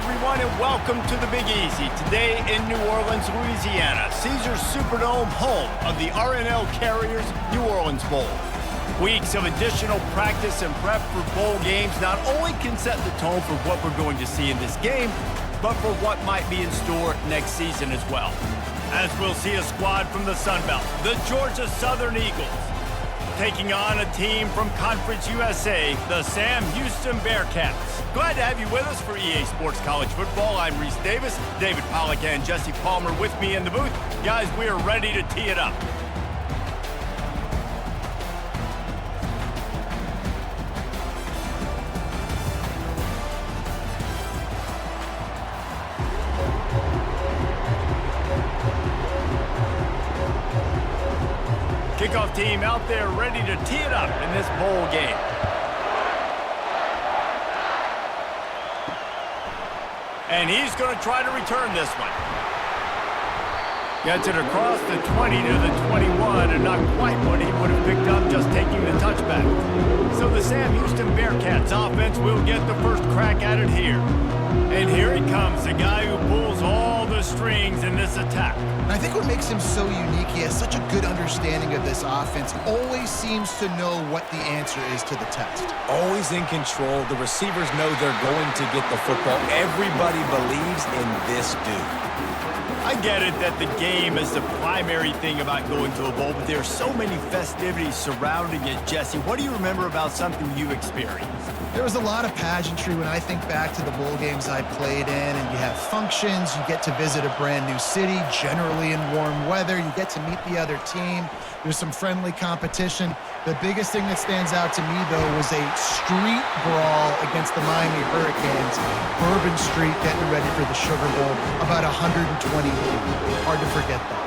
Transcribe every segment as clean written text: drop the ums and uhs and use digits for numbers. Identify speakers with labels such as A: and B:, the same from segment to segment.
A: everyone, and welcome to the Big Easy. Today in New Orleans, Louisiana, Caesars Superdome, home of the RNL Carriers New Orleans Bowl. Weeks of additional practice and prep for bowl games not only can set the tone for what we're going to see in this game, but for what might be in store next season as well. As we'll see a squad from the Sun Belt, the Georgia Southern Eagles, taking on a team from Conference USA, the Sam Houston Bearkats. Glad to have you with us for EA Sports College Football. I'm Reese Davis, David Pollack and Jesse Palmer with me in the booth. Guys, we are ready to tee it up. Kickoff team out there ready to tee it up in this bowl game. And he's going to try to return this one. Gets it across the 20 to the 21, and not quite what he would have picked up just taking the touchback. So the Sam Houston Bearkats offense will get the first crack at it here. And here he comes, the guy who pulls all the strings in this attack.
B: I think what makes him so unique, he has such a good understanding of this offense, always seems to know what the answer is to the test.
C: Always in control. The receivers know they're going to get the football. Everybody believes in this dude.
A: I get it that the game is the primary thing about going to a bowl, but there are so many festivities surrounding it. Jesse, what do you remember about something you experienced?
B: There was a lot of pageantry when I think back to the bowl games I played in, and you have functions, you get to visit a brand new city, generally in warm weather, you get to meet the other team, there's some friendly competition. The biggest thing that stands out to me, though, was a street brawl against the Miami Hurricanes, Bourbon Street getting ready for the Sugar Bowl, about 120 people. Hard to forget that.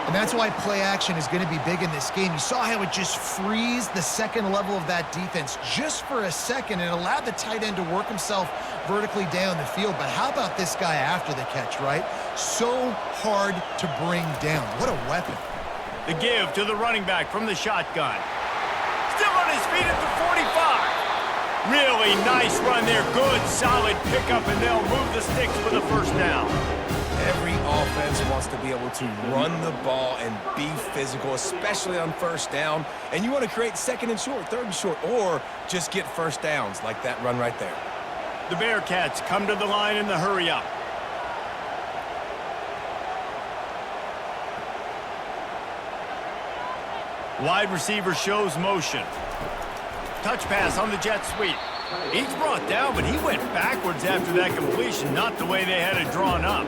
B: And that's why play action is going to be big in this game. You saw how it just frees the second level of that defense just for a second and allowed the tight end to work himself vertically down the field. But how about this guy after the catch, right? So hard to bring down. What a weapon.
A: The give to the running back from the shotgun. Still on his feet at the 45. Really nice run there. Good, solid pickup, and they'll move the sticks for the first down.
C: Every offense wants to be able to run the ball and be physical, especially on first down. And you want to create second and short, third and short, or just get first downs like that run right there.
A: The Bearkats come to the line in the hurry-up. Wide receiver shows motion. Touch pass on the jet sweep. He's brought down, but he went backwards after that completion, not the way they had it drawn up.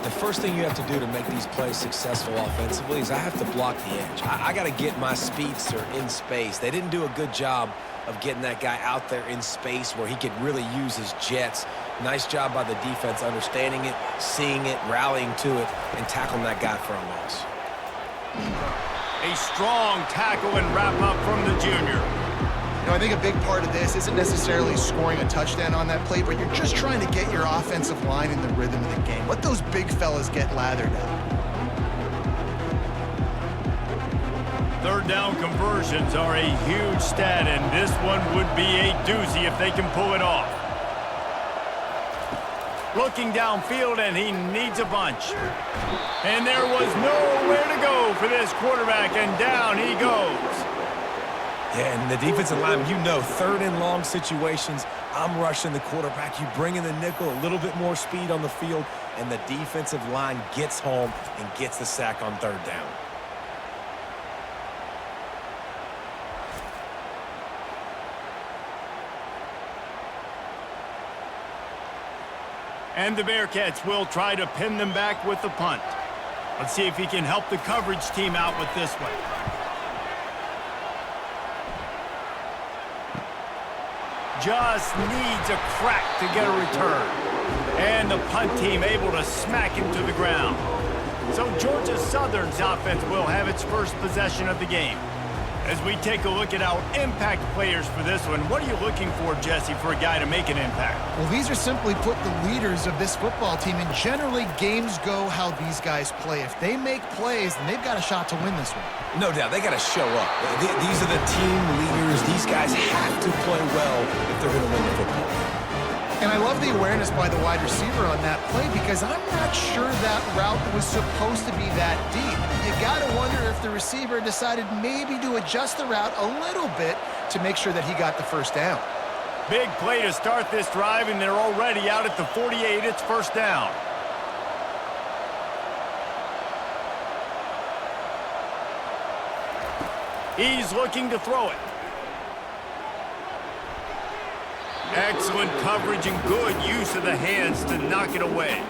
C: The first thing you have to do to make these plays successful offensively is I have to block the edge. I got to get my speedster in space. They didn't do a good job of getting that guy out there in space where he could really use his jets. Nice job by the defense understanding it, seeing it, rallying to it, and tackling that guy for a loss.
A: A strong tackle and wrap-up from the junior.
B: You know, I think a big part of this isn't necessarily scoring a touchdown on that play, but you're just trying to get your offensive line in the rhythm of the game. Let those big fellas get lathered up.
A: Third down conversions are a huge stat, and this one would be a doozy if they can pull it off. Looking downfield, and he needs a bunch. And there was nowhere to go for this quarterback, and down he goes.
C: Yeah, and the defensive line, you know, third and long situations, I'm rushing the quarterback. You bring in the nickel, a little bit more speed on the field, and the defensive line gets home and gets the sack on third down.
A: And the Bearkats will try to pin them back with the punt. Let's see if he can help the coverage team out with this one. Just needs a crack to get a return. And the punt team able to smack him to the ground. So Georgia Southern's offense will have its first possession of the game. As we take a look at our impact players for this one, what are you looking for, Jesse, for a guy to make an impact?
B: Well, these are simply put the leaders of this football team, and generally games go how these guys play. If they make plays, then they've got a shot to win this one.
C: No doubt, they got to show up. These are the team leaders. These guys have to play well if they're going to win the football.
B: And I love the awareness by the wide receiver on that play because I'm not sure that route was supposed to be that deep. You got to wonder if the receiver decided maybe to adjust the route a little bit to make sure that he got the first down.
A: Big play to start this drive, and they're already out at the 48. It's first down. He's looking to throw it. Excellent coverage and good use of the hands to knock it away.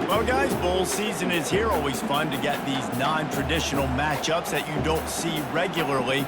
A: Well, guys, bowl season is here. Always fun to get these non-traditional matchups that you don't see regularly.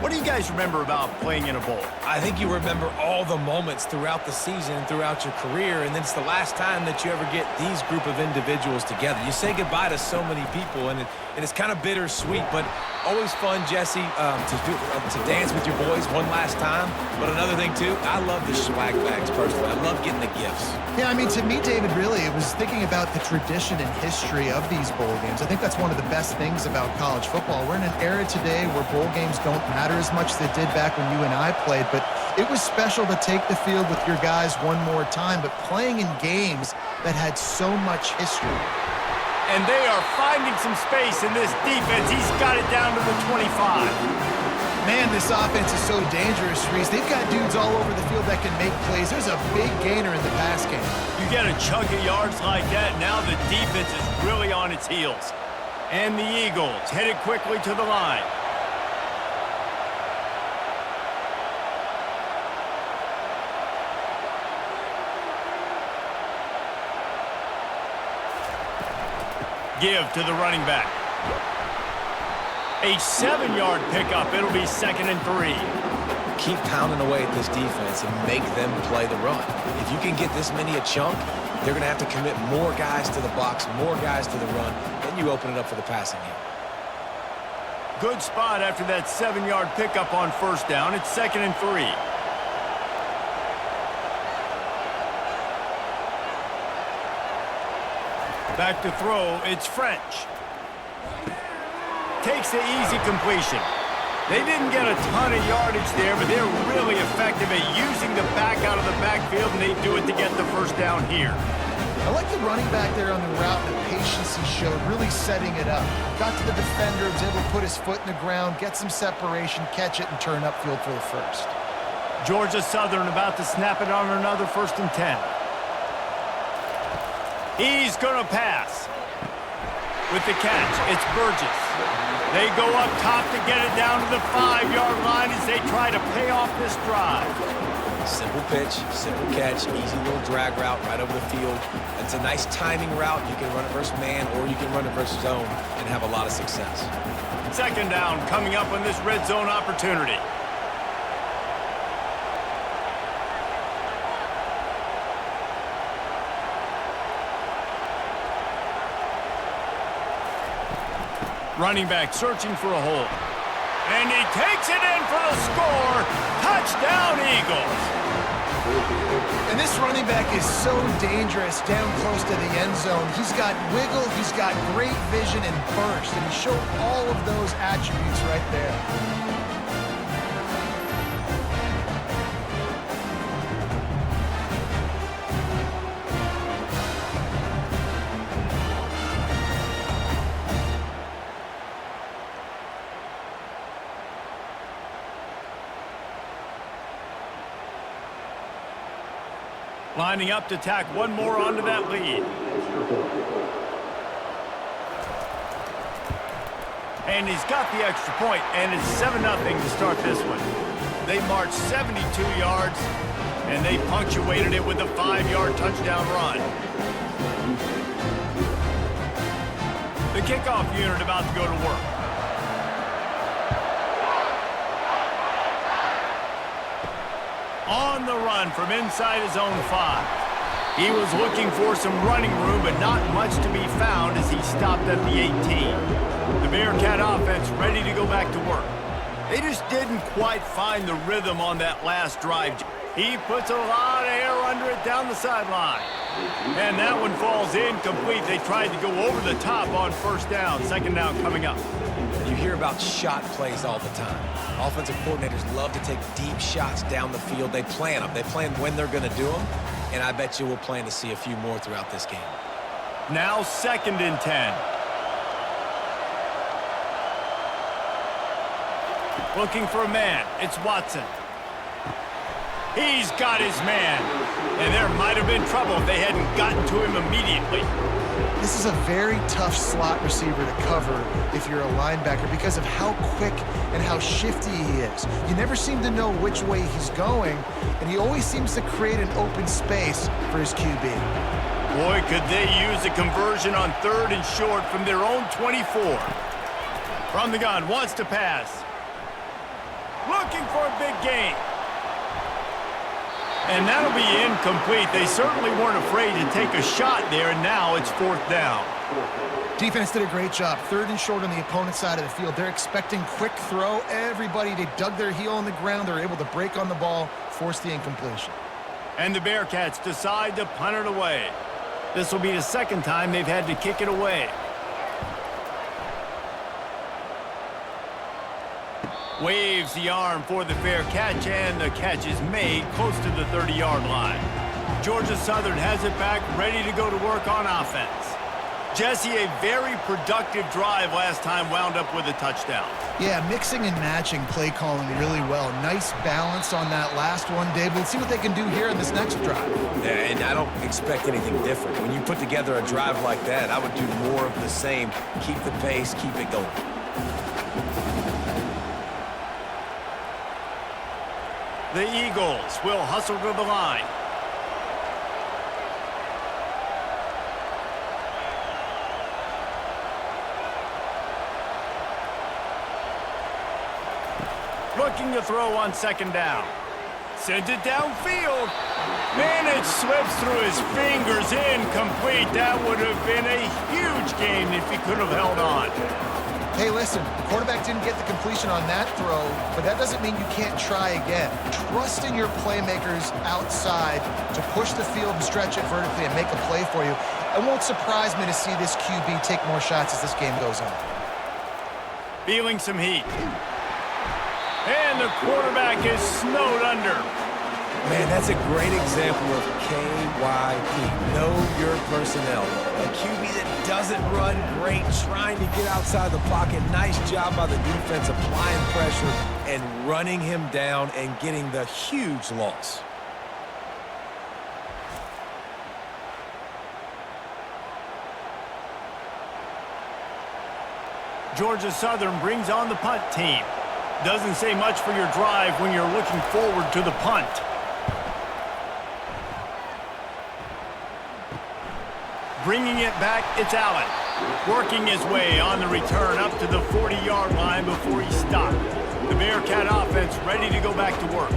A: What do you guys remember about playing in a bowl?
C: I think you remember all the moments throughout the season and throughout your career, and it's the last time that you ever get these group of individuals together. You say goodbye to so many people, and it's kind of bittersweet, but always fun, Jesse, to dance with your boys one last time. But another thing, too, I love the swag bags, personally. I love getting the gifts.
B: Yeah, I mean, to me, David, really, it was thinking about the tradition and history of these bowl games. I think that's one of the best things about college football. We're in an era today where bowl games don't matter as much as they did back when you and I played, but it was special to take the field with your guys one more time, but playing in games that had so much history.
A: And they are finding some space in this defense. He's got it down to the 25.
B: Man, this offense is so dangerous, Reese. They've got dudes all over the field that can make plays. There's a big gainer in the pass game.
A: You get a chunk of yards like that, now the defense is really on its heels. And the Eagles headed quickly to the line. Give to the running back. A 7-yard pickup. It'll be 2nd and 3.
C: Keep pounding away at this defense and make them play the run. If you can get this many a chunk, they're going to have to commit more guys to the box, more guys to the run. Then you open it up for the passing game.
A: Good spot after that 7-yard pickup on first down. It's 2nd and 3. Back to throw, it's French. Takes the easy completion. They didn't get a ton of yardage there, but they're really effective at using the back out of the backfield, and they do it to get the first down here.
B: I like the running back there on the route, the patience he showed, really setting it up. Got to the defender, was able to put his foot in the ground, get some separation, catch it, and turn upfield for the first.
A: Georgia Southern about to snap it on another 1st and 10. He's going to pass. With the catch, it's Burgess. They go up top to get it down to the 5-yard line as they try to pay off this drive.
C: Simple pitch, simple catch, easy little drag route right over the field. It's a nice timing route. You can run it versus man or you can run it versus zone and have a lot of success.
A: 2nd down coming up on this red zone opportunity. Running back searching for a hole. And he takes it in for the score. Touchdown, Eagles.
B: And this running back is so dangerous down close to the end zone. He's got wiggle, he's got great vision and burst, and he showed all of those attributes right there. Lining up to tack one more onto that lead. And he's got the extra point, and it's 7-0 to start this one. They marched 72 yards, and they punctuated it with a 5-yard touchdown run. The kickoff unit about to go to work. On the run from inside his own 5. He was looking for some running room, but not much to be found as he stopped at the 18. The Bearcat offense ready to go back to work. They just didn't quite find the rhythm on that last drive. He puts a lot of air under it down the sideline. And that one falls incomplete. They tried to go over the top on first down. 2nd down coming up.
C: You hear about shot plays all the time. Offensive coordinators love to take deep shots down the field. They plan them. They plan when they're going to do them, and I bet you we'll plan to see a few more throughout this game.
A: Now 2nd and 10. Looking for a man. It's Watson. He's got his man. And there might have been trouble if they hadn't gotten to him immediately.
B: This is a very tough slot receiver to cover if you're a linebacker because of how quick and how shifty he is. You never seem to know which way he's going, and he always seems to create an open space for his QB.
A: Boy, could they use a conversion on 3rd and short from their own 24. From the gun, wants to pass. Looking for a big gain. And that'll be incomplete. They certainly weren't afraid to take a shot there, and now it's 4th down.
B: Defense did a great job. 3rd and short on the opponent's side of the field. They're expecting quick throw. Everybody, they dug their heel on the ground. They're able to break on the ball, force the incompletion.
A: And the Bearcats decide to punt it away. This will be the 2nd time they've had to kick it away. Waves the arm for the fair catch, and the catch is made close to the 30-yard line. Georgia Southern has it back, ready to go to work on offense. Jesse, a very productive drive last time, wound up with a touchdown.
B: Yeah, mixing and matching play calling really well. Nice balance on that last one, Dave. Let's see what they can do here in this next drive.
C: Yeah, and I don't expect anything different. When you put together a drive like that, I would do more of the same. Keep the pace, keep it going.
A: The Eagles will hustle to the line. Looking to throw on 2nd down. Sends it downfield. And it slips through his fingers. Incomplete. That would have been a huge gain if he could have held on.
B: Hey, listen, the quarterback didn't get the completion on that throw, but that doesn't mean you can't try again. Trust in your playmakers outside to push the field and stretch it vertically and make a play for you. It won't surprise me to see this QB take more shots as this game goes on.
A: Feeling some heat. And the quarterback is snowed under.
C: Man, that's a great example of KYP. Know your personnel. A QB that doesn't run great, trying to get outside the pocket. Nice job by the defense applying pressure and running him down and getting the huge loss.
A: Georgia Southern brings on the punt team. Doesn't say much for your drive when you're looking forward to the punt. Bringing it back, it's Allen. Working his way on the return up to the 40-yard line before he stopped. The Bearcat offense ready to go back to work.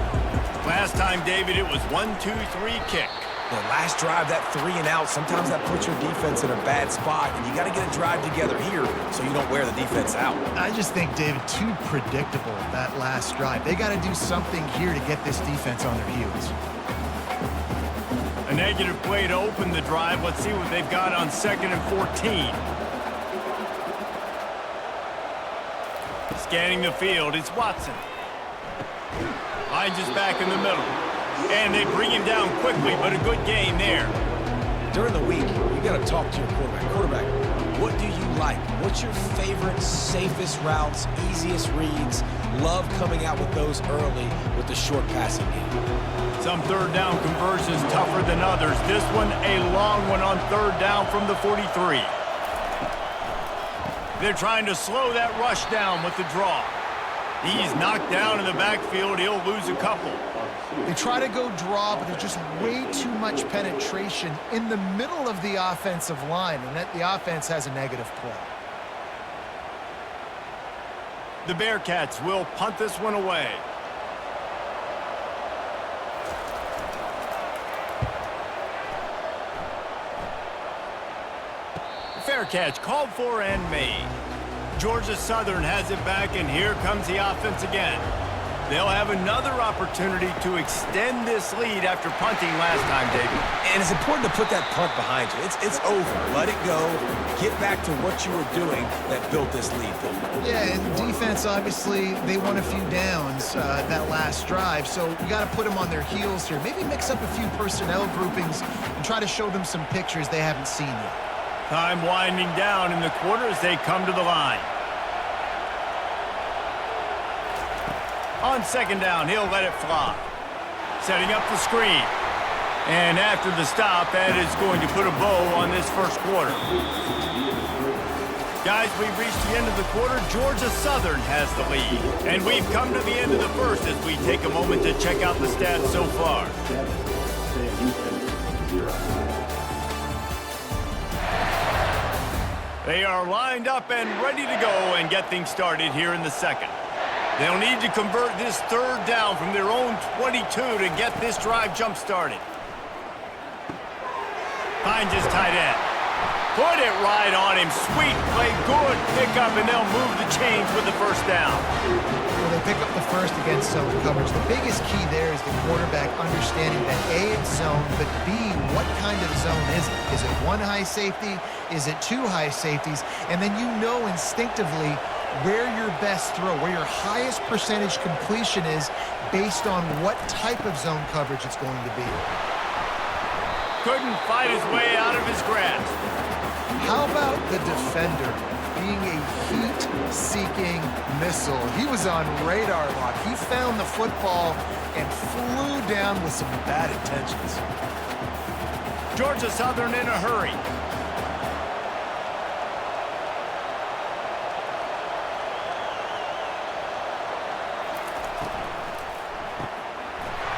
A: Last time, David, it was 1-2-3 kick.
C: The last drive, that 3 and out, sometimes that puts your defense in a bad spot, and you got to get a drive together here so you don't wear the defense out.
B: I just think, David, too predictable, that last drive. They got to do something here to get this defense on their heels.
A: A negative play to open the drive. Let's see what they've got on 2nd and 14. Scanning the field, it's Watson. Finds his back in the middle. And they bring him down quickly, but a good gain there.
C: During the week, you got to talk to your quarterback. Quarterback, what do you like? What's your favorite, safest routes, easiest reads? Love coming out with those early with the short passing game.
A: Some 3rd down conversions tougher than others. This one, a long one on 3rd down from the 43. They're trying to slow that rush down with the draw. He's knocked down in the backfield. He'll lose a couple.
B: They try to go draw, but there's just way too much penetration in the middle of the offensive line, and that the offense has a negative play.
A: The Bearcats will punt this one away. Fair catch called for and made. Georgia Southern has it back, and here comes the offense again. They'll have another opportunity to extend this lead after punting last time, David.
C: And it's important to put that punt behind you. It's over. Let it go. Get back to what you were doing that built this lead.
B: Yeah, and defense, obviously, they won a few downs that last drive, so you got to put them on their heels here. Maybe mix up a few personnel groupings and try to show them some pictures they haven't seen yet.
A: Time winding down in the quarter as they come to the line. On second down, he'll let it fly. Setting up the screen. And after the stop, that is going to put a bow on this first quarter. Guys, we've reached the end of the quarter. Georgia Southern has the lead. And we've come to the end of the first as we take a moment to check out the stats so far. They are lined up and ready to go and get things started here in the second. They'll need to convert this third down from their own 22 to get this drive jump-started. Finds his tight end. Put it right on him. Sweet play, good pickup, and they'll move the chains with the first down.
B: Well, they pick up the first against zone coverage. The biggest key there is the quarterback understanding that A, it's zone, but B, what kind of zone is it? Is it one high safety? Is it two high safeties? And then you know instinctively where your best throw, where your highest percentage completion is based on what type of zone coverage it's going to be.
A: Couldn't fight his way out of his grasp.
B: How about the defender being a heat-seeking missile? He was on radar lock. He found the football and flew down with some bad intentions.
A: Georgia Southern in a hurry.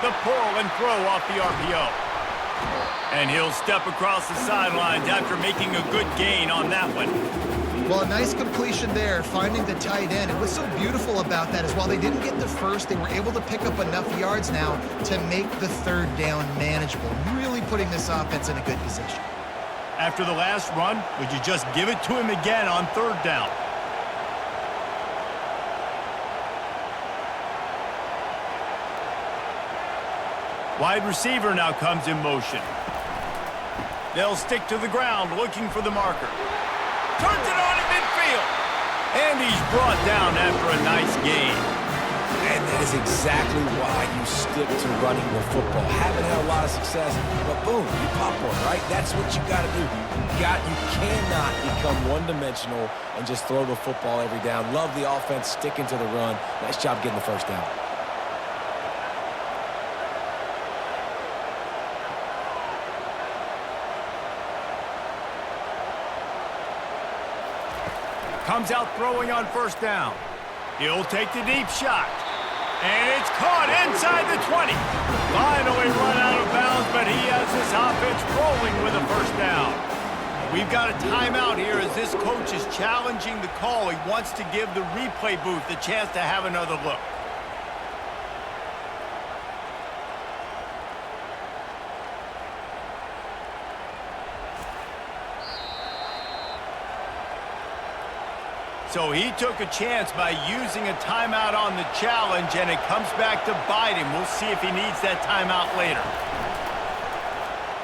A: The pull and throw off the RPO. And he'll step across the sidelines after making a good gain on that one.
B: Well, a nice completion there, finding the tight end. And what's so beautiful about that is while they didn't get the first, they were able to pick up enough yards now to make the third down manageable, really putting this offense in a good position.
A: After the last run, would you just give it to him again on third down? Wide receiver now comes in motion. They'll stick to the ground looking for the marker. Turns it on in midfield. And he's brought down after a nice gain.
C: And that is exactly why you stick to running the football. Haven't had a lot of success, but boom, you pop one, right? That's what you got to do. You cannot become one-dimensional and just throw the football every down. Love the offense, sticking to the run. Nice job getting the first down.
A: Comes out throwing on first down. He'll take the deep shot. And it's caught inside the 20. Finally run out of bounds, but he has this offense rolling with a first down. We've got a timeout here as this coach is challenging the call. He wants to give the replay booth the chance to have another look. So he took a chance by using a timeout on the challenge, and it comes back to bite him. We'll see if he needs that timeout later.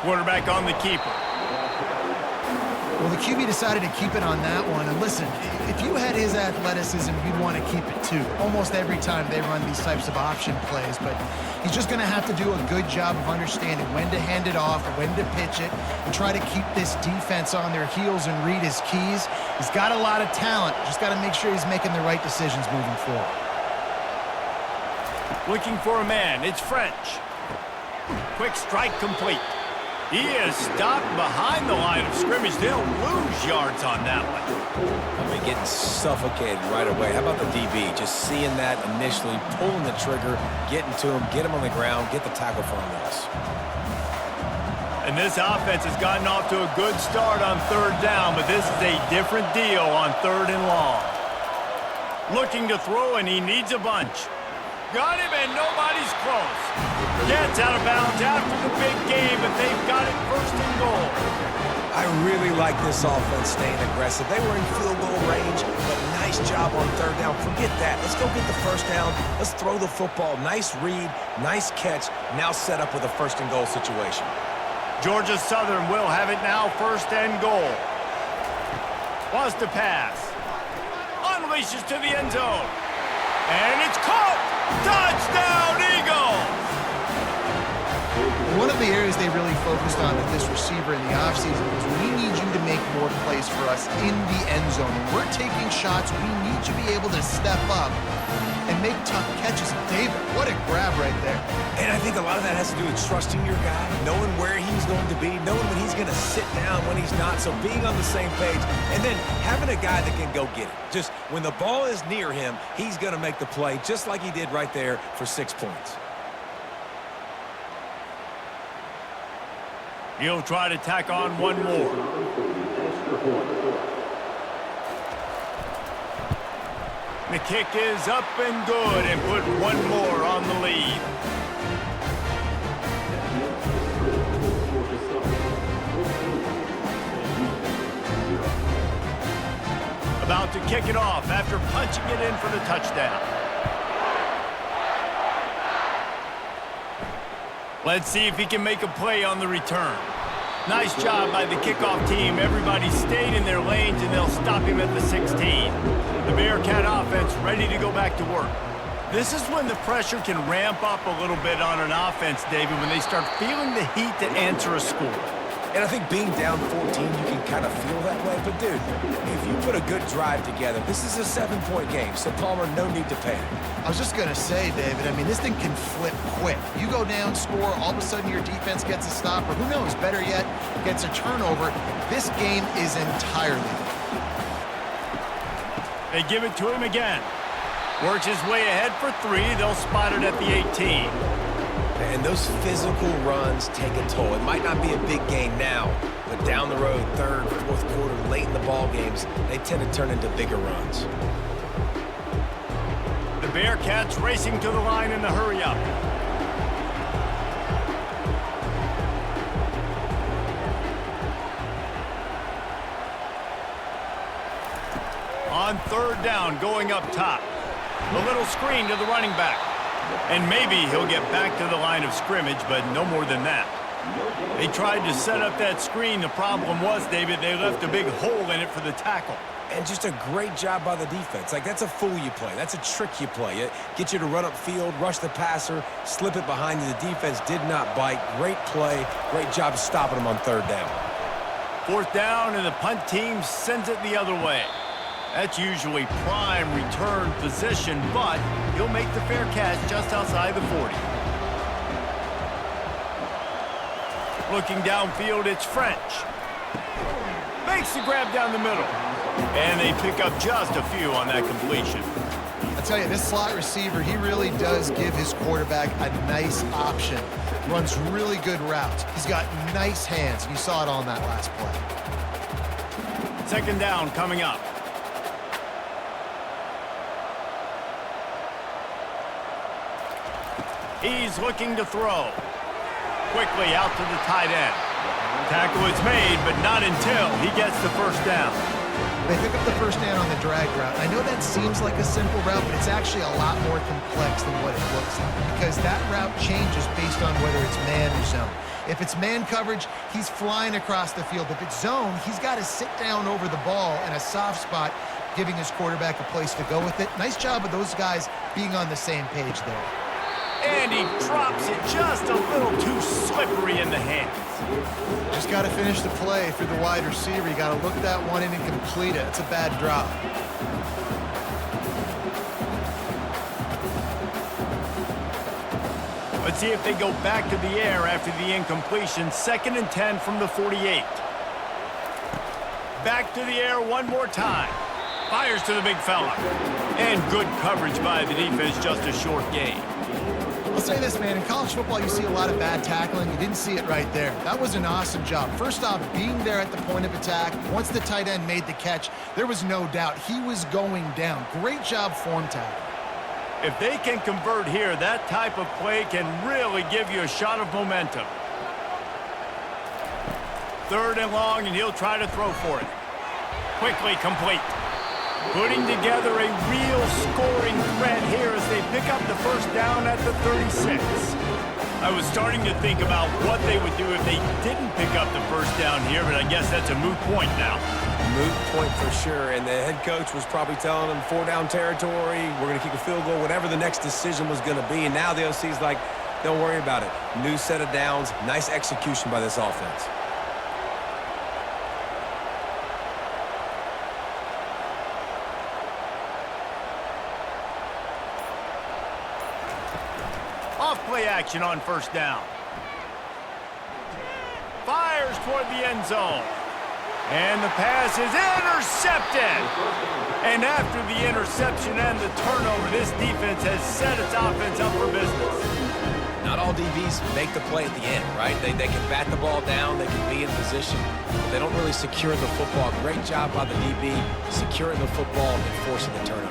A: Quarterback on the keeper.
B: Well, the QB decided to keep it on that one. And listen, if you had his athleticism, you'd want to keep it too. Almost every time they run these types of option plays. But he's just going to have to do a good job of understanding when to hand it off, when to pitch it, and try to keep this defense on their heels and read his keys. He's got a lot of talent. Just got to make sure he's making the right decisions moving forward.
A: Looking for a man. It's French. Quick strike complete. He is stopped behind the line of scrimmage. They'll lose yards on that one.
C: I mean, getting suffocated right away. How about the DB? Just seeing that initially, pulling the trigger, getting to him, get him on the ground, get the tackle for a loss.
A: And this offense has gotten off to a good start on third down, but this is a different deal on third and long. Looking to throw, and he needs a bunch. Got him, and nobody's close. Gets out of bounds after the big game, but they've got it first and goal.
C: I really like this offense staying aggressive. They were in field goal range, but nice Nice job on third down. Forget that. Let's go get the first down. Let's throw the football. Nice read, nice catch. Now set up with a first and goal situation.
A: Georgia Southern will have it now, first and goal. Wants to pass. Unleashes to the end zone. And it's caught! Touchdown, Eagles!
B: One of the areas they really focused on with this receiver in the offseason was we need you to make more plays for us in the end zone. When we're taking shots, we need you to be able to step up and make tough catches. David, what a grab right there.
C: And I think a lot of that has to do with trusting your guy, knowing where he's going to be, knowing when he's going to sit down, when he's not, so being on the same page, and then having a guy that can go get it. Just when the ball is near him, he's going to make the play, just like he did right there for 6 points.
A: He'll try to tack on one more. The kick is up and good, and put one more on the lead. About to kick it off after punching it in for the touchdown. Let's see if he can make a play on the return. Nice job by the kickoff team. Everybody stayed in their lanes, and they'll stop him at the 16. The Bearcat offense ready to go back to work. This is when the pressure can ramp up a little bit on an offense, David, when they start feeling the heat to answer a score.
C: And I think being down 14, you can kind of feel that way. But, dude, if you put a good drive together, this is a 7-point game, so Palmer, no need to panic.
B: I was just going to say, David, I mean, this thing can flip quick. You go down, score, all of a sudden your defense gets a stop, or who knows, better yet, gets a turnover. This game is entirely.
A: They give it to him again. Works his way ahead for 3. They'll spot it at the 18.
C: And those physical runs take a toll. It might not be a big game now, but down the road, third, fourth quarter, late in the ball games, they tend to turn into bigger runs.
A: The Bearcats racing to the line in the hurry-up. On third down, going up top. A little screen to the running back. And maybe he'll get back to the line of scrimmage, but no more than that. They tried to set up that screen. The problem was, David, they left a big hole in it for the tackle.
C: And just a great job by the defense. Like, that's a fool you play. That's a trick you play. It gets you to run upfield, rush the passer, slip it behind you. The defense did not bite. Great play. Great job stopping them on third down.
A: Fourth down, and the punt team sends it the other way. That's usually prime return position, but he'll make the fair catch just outside the 40. Looking downfield, it's French. Makes the grab down the middle. And they pick up just a few on that completion.
B: I tell you, this slot receiver, he really does give his quarterback a nice option. Runs really good routes. He's got nice hands. You saw it on that last play.
A: Second down coming up. He's looking to throw. Quickly out to the tight end. Tackle is made, but not until he gets the first down.
B: They pick up the first down on the drag route. I know that seems like a simple route, but it's actually a lot more complex than what it looks like, because that route changes based on whether it's man or zone. If it's man coverage, he's flying across the field. If it's zone, he's got to sit down over the ball in a soft spot, giving his quarterback a place to go with it. Nice job of those guys being on the same page there.
A: And he drops it just a little too slippery in the hands.
B: Just got to finish the play for the wide receiver. You got to look that one in and complete it. It's a bad drop.
A: Let's see if they go back to the air after the incompletion. 2nd and 10 from the 48. Back to the air one more time. Fires to the big fella. And good coverage by the defense, just a short gain.
B: I'll say this, man. In college football, you see a lot of bad tackling. You didn't see it right there. That was an awesome job. First off, being there at the point of attack. Once the tight end made the catch, there was no doubt he was going down. Great job form tackle.
A: If they can convert here, that type of play can really give you a shot of momentum. 3rd and long, and he'll try to throw for it. Quickly complete. Putting together a real scoring threat here as they pick up the first down at the 36. I was starting to think about what they would do if they didn't pick up the first down here, but I guess that's a moot point now.
C: Moot point for sure, and the head coach was probably telling them 4-down territory, we're going to kick a field goal, whatever the next decision was going to be, and now the OC's like, don't worry about it. New set of downs, nice execution by this offense.
A: Off-play action on first down. Fires toward the end zone. And the pass is intercepted. And after the interception and the turnover, this defense has set its offense up for business.
C: Not all DBs make the play at the end, right? They can bat the ball down, they can be in position, but they don't really secure the football. Great job by the DB securing the football and forcing the turnover.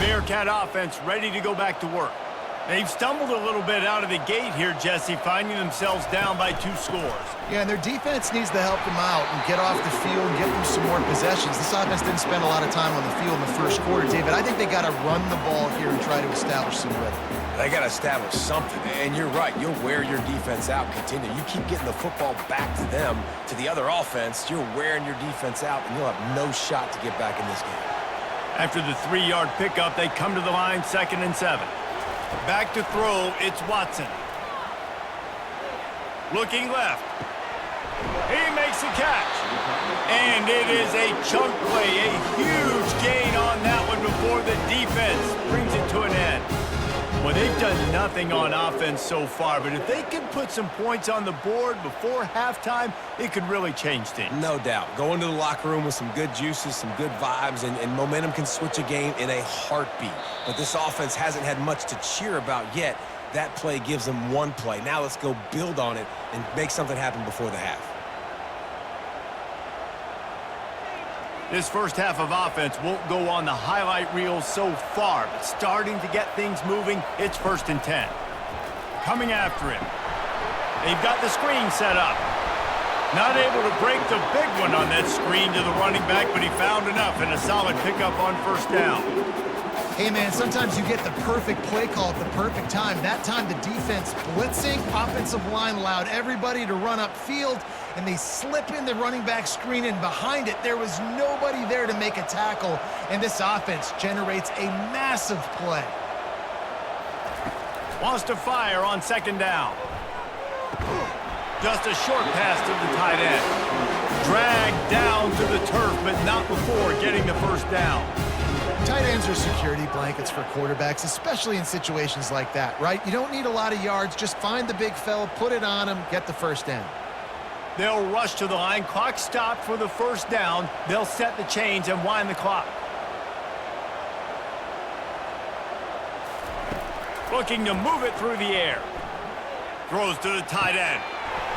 A: Bearcat offense ready to go back to work. They've stumbled a little bit out of the gate here, Jesse, finding themselves down by 2 scores.
B: Yeah, and their defense needs to help them out and get off the field and get them some more possessions. This offense didn't spend a lot of time on the field in the first quarter, David. I think they got to run the ball here and try to establish some rhythm.
C: They got to establish something, and you're right. You'll wear your defense out, continue. You keep getting the football back to them, to the other offense, you're wearing your defense out, and you'll have no shot to get back in this game.
A: After the 3-yard pickup, they come to the line, 2nd and 7. Back to throw, it's Watson. Looking left. He makes a catch. And it is a chunk play, a huge gain on that one before the defense brings it to an end. Well, they've done nothing on offense so far, but if they can put some points on the board before halftime, it could really change things.
C: No doubt. Go into the locker room with some good juices, some good vibes, and momentum can switch a game in a heartbeat. But this offense hasn't had much to cheer about yet. That play gives them one play. Now let's go build on it and make something happen before the half.
A: This first half of offense won't go on the highlight reel so far, but starting to get things moving, it's 1st and 10. Coming after him. They've got the screen set up. Not able to break the big one on that screen to the running back, but he found enough and a solid pickup on first down.
B: Hey, man, sometimes you get the perfect play call at the perfect time. That time the defense blitzing, offensive line allowed everybody to run upfield, and they slip in the running back screen, and behind it, there was nobody there to make a tackle, and this offense generates a massive play.
A: Wants to fire on 2nd down. Just a short pass to the tight end. Dragged down to the turf, but not before getting the first down.
B: Tight ends are security blankets for quarterbacks, especially in situations like that, right? You don't need a lot of yards. Just find the big fella, put it on him, get the first down.
A: They'll rush to the line. Clock stopped for the first down. They'll set the chains and wind the clock. Looking to move it through the air. Throws to the tight end.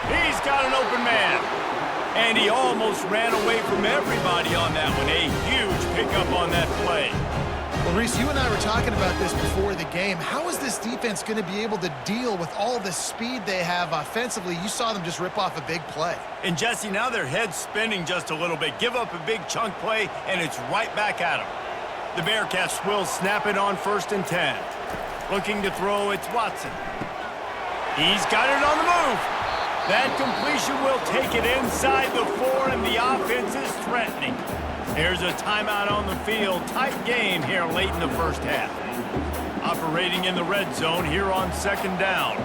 A: He's got an open man. And he almost ran away from everybody on that one. A huge pickup on that play.
B: Well, Reese, you and I were talking about this before the game. How is this defense going to be able to deal with all the speed they have offensively? You saw them just rip off a big play.
A: And, Jesse, now their head's spinning just a little bit. Give up a big chunk play, and it's right back at them. The Bearcats will snap it on 1st and 10. Looking to throw, it's Watson. He's got it on the move. That completion will take it inside the 4, and the offense is threatening. There's a timeout on the field. Tight game here late in the first half. Operating in the red zone here on 2nd down.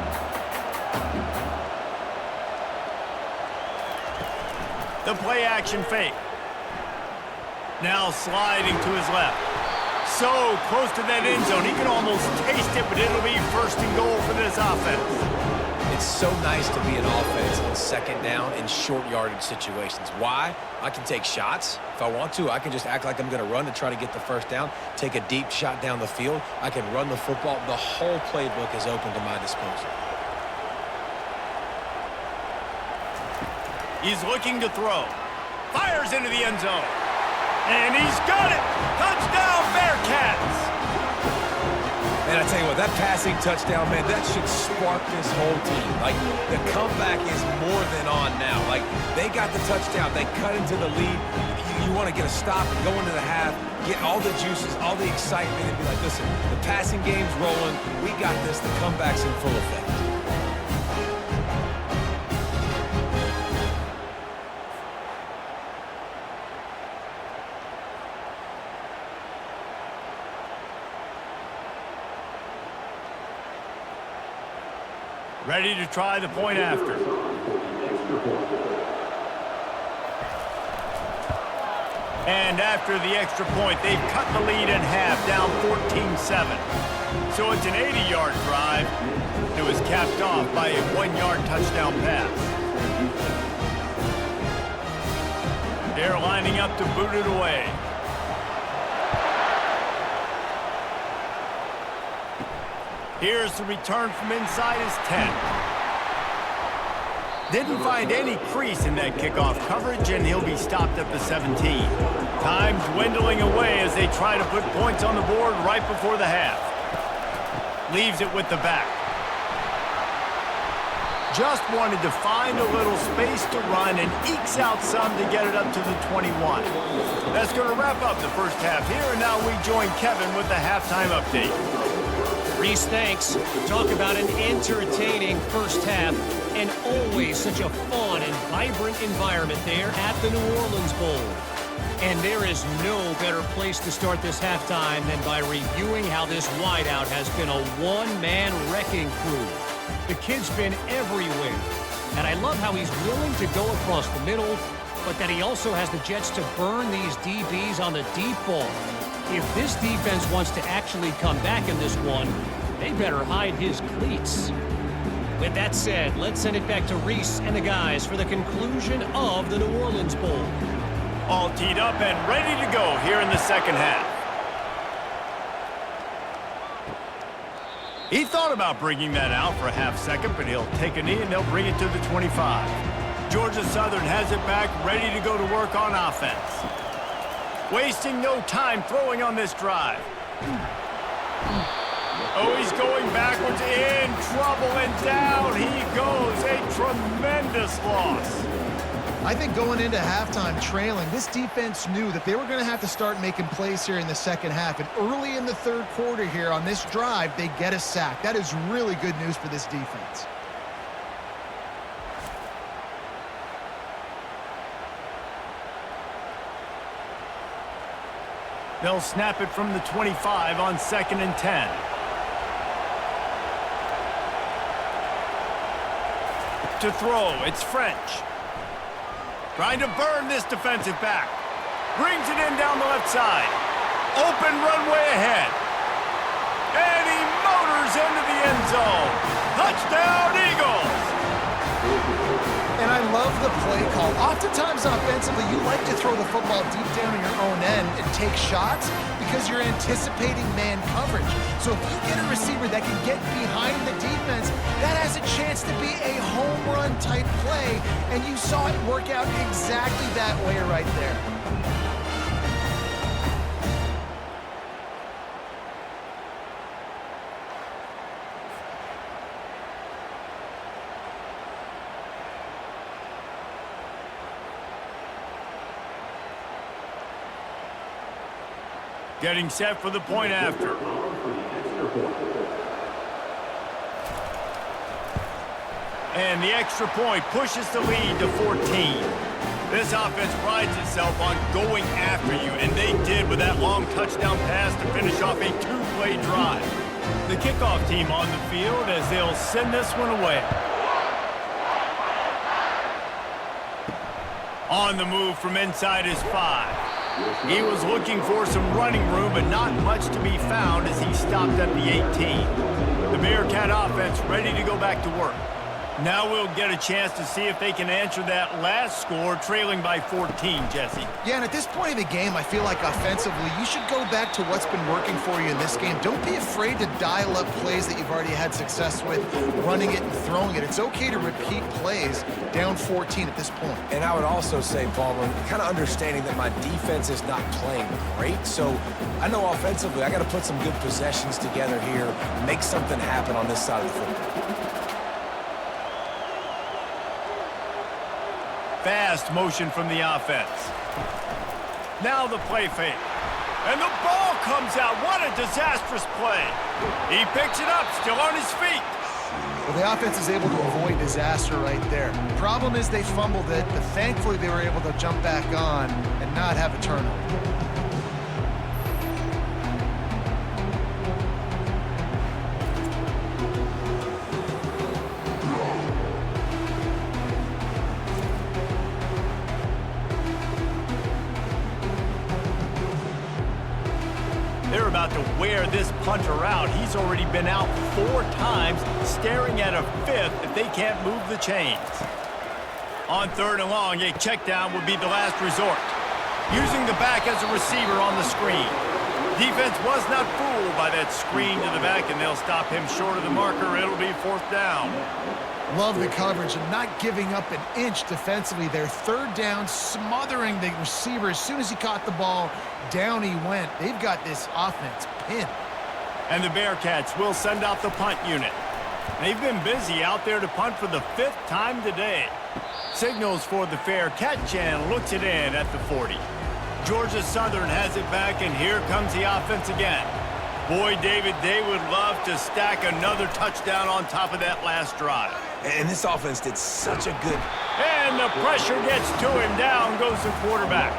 A: The play action fake. Now sliding to his left. So close to that end zone. He can almost taste it, but it'll be 1st and goal for this offense.
C: It's so nice to be an offense on 2nd down in short yardage situations. Why? I can take shots. If I want to, I can just act like I'm going to run to try to get the first down, take a deep shot down the field. I can run the football. The whole playbook is open to my disposal.
A: He's looking to throw. Fires into the end zone. And he's got it! Touchdown, Bearcats!
C: And I tell you what, that passing touchdown, man, that should spark this whole team. Like, the comeback is more than on now. Like, they got the touchdown. They cut into the lead. You want to get a stop and go into the half, get all the juices, all the excitement, and be like, listen, the passing game's rolling. We got this. The comeback's in full effect.
A: Ready to try the point after. And after the extra point, they've cut the lead in half, down 14-7. So it's an 80-yard drive. It was capped off by a 1-yard touchdown pass. They're lining up to boot it away. Here's the return from inside his 10. Didn't find any crease in that kickoff coverage, and he'll be stopped at the 17. Time dwindling away as they try to put points on the board right before the half. Leaves it with the back. Just wanted to find a little space to run and ekes out some to get it up to the 21. That's going to wrap up the first half here, and now we join Kevin with the halftime update.
D: Reese, thanks. Talk about an entertaining first half and always such a fun and vibrant environment there at the New Orleans Bowl. And there is no better place to start this halftime than by reviewing how this wideout has been a one-man wrecking crew. The kid's been everywhere, and I love how he's willing to go across the middle, but that he also has the jets to burn these DBs on the deep ball. If this defense wants to actually come back in this one, they better hide his cleats. With that said, let's send it back to Reese and the guys for the conclusion of the New Orleans Bowl.
A: All teed up and ready to go here in the second half. He thought about bringing that out for a half second, but he'll take a knee and they'll bring it to the 25. Georgia Southern has it back, ready to go to work on offense. Wasting no time throwing on this drive. Oh, he's going backwards, in trouble, and down he goes. A tremendous loss.
B: I think going into halftime trailing, this defense knew that they were going to have to start making plays here in the second half. And early in the third quarter here on this drive, they get a sack. That is really good news for this defense.
A: They'll snap it from the 25 on 2nd and 10. To throw, it's French. Trying to burn this defensive back. Brings it in down the left side. Open runway ahead. And he motors into the end zone. Touchdown, Eagles!
B: And I love the play call. Oftentimes offensively, you like to throw the football deep down in your own end and take shots because you're anticipating man coverage. So if you get a receiver that can get behind the defense, that has a chance to be a home run type play. And you saw it work out exactly that way right there.
A: Getting set for the point after. And the extra point pushes the lead to 14. This offense prides itself on going after you, and they did with that long touchdown pass to finish off a two-play drive. The kickoff team on the field as they'll send this one away. On the move from inside his 5. He was looking for some running room, but not much to be found as he stopped at the 18. The Bearcat offense ready to go back to work. Now we'll get a chance to see if they can answer that last score, trailing by 14, Jesse.
B: Yeah, and at this point of the game, I feel like offensively, you should go back to what's been working for you in this game. Don't be afraid to dial up plays that you've already had success with, running it and throwing it. It's okay to repeat plays down 14 at this point.
C: And I would also say, Palmer, kind of understanding that my defense is not playing great, so I know offensively I got to put some good possessions together here, make something happen on this side of the football.
A: Fast motion from the offense. Now the play fake. And the ball comes out. What a disastrous play. He picks it up, still on his feet.
B: Well, the offense is able to avoid disaster right there. Problem is they fumbled it, but thankfully they were able to jump back on and not have a turnover.
A: They're about to wear this punter out. He's already been out 4 times, staring at a 5th if they can't move the chains. On 3rd and long, a check down would be the last resort. Using the back as a receiver on the screen. Defense was not fooled by that screen to the back, and they'll stop him short of the marker. It'll be 4th down.
B: Love the coverage and not giving up an inch defensively. Their 3rd down, smothering the receiver. As soon as he caught the ball, down he went. They've got this offense pinned.
A: And the Bearkats will send out the punt unit. They've been busy out there to punt for the 5th time today. Signals for the fair catch and looks it in at the 40. Georgia Southern has it back, and here comes the offense again. Boy, David, they would love to stack another touchdown on top of that last drive.
C: And this offense did such a good...
A: And the pressure gets to him. Down goes the quarterback.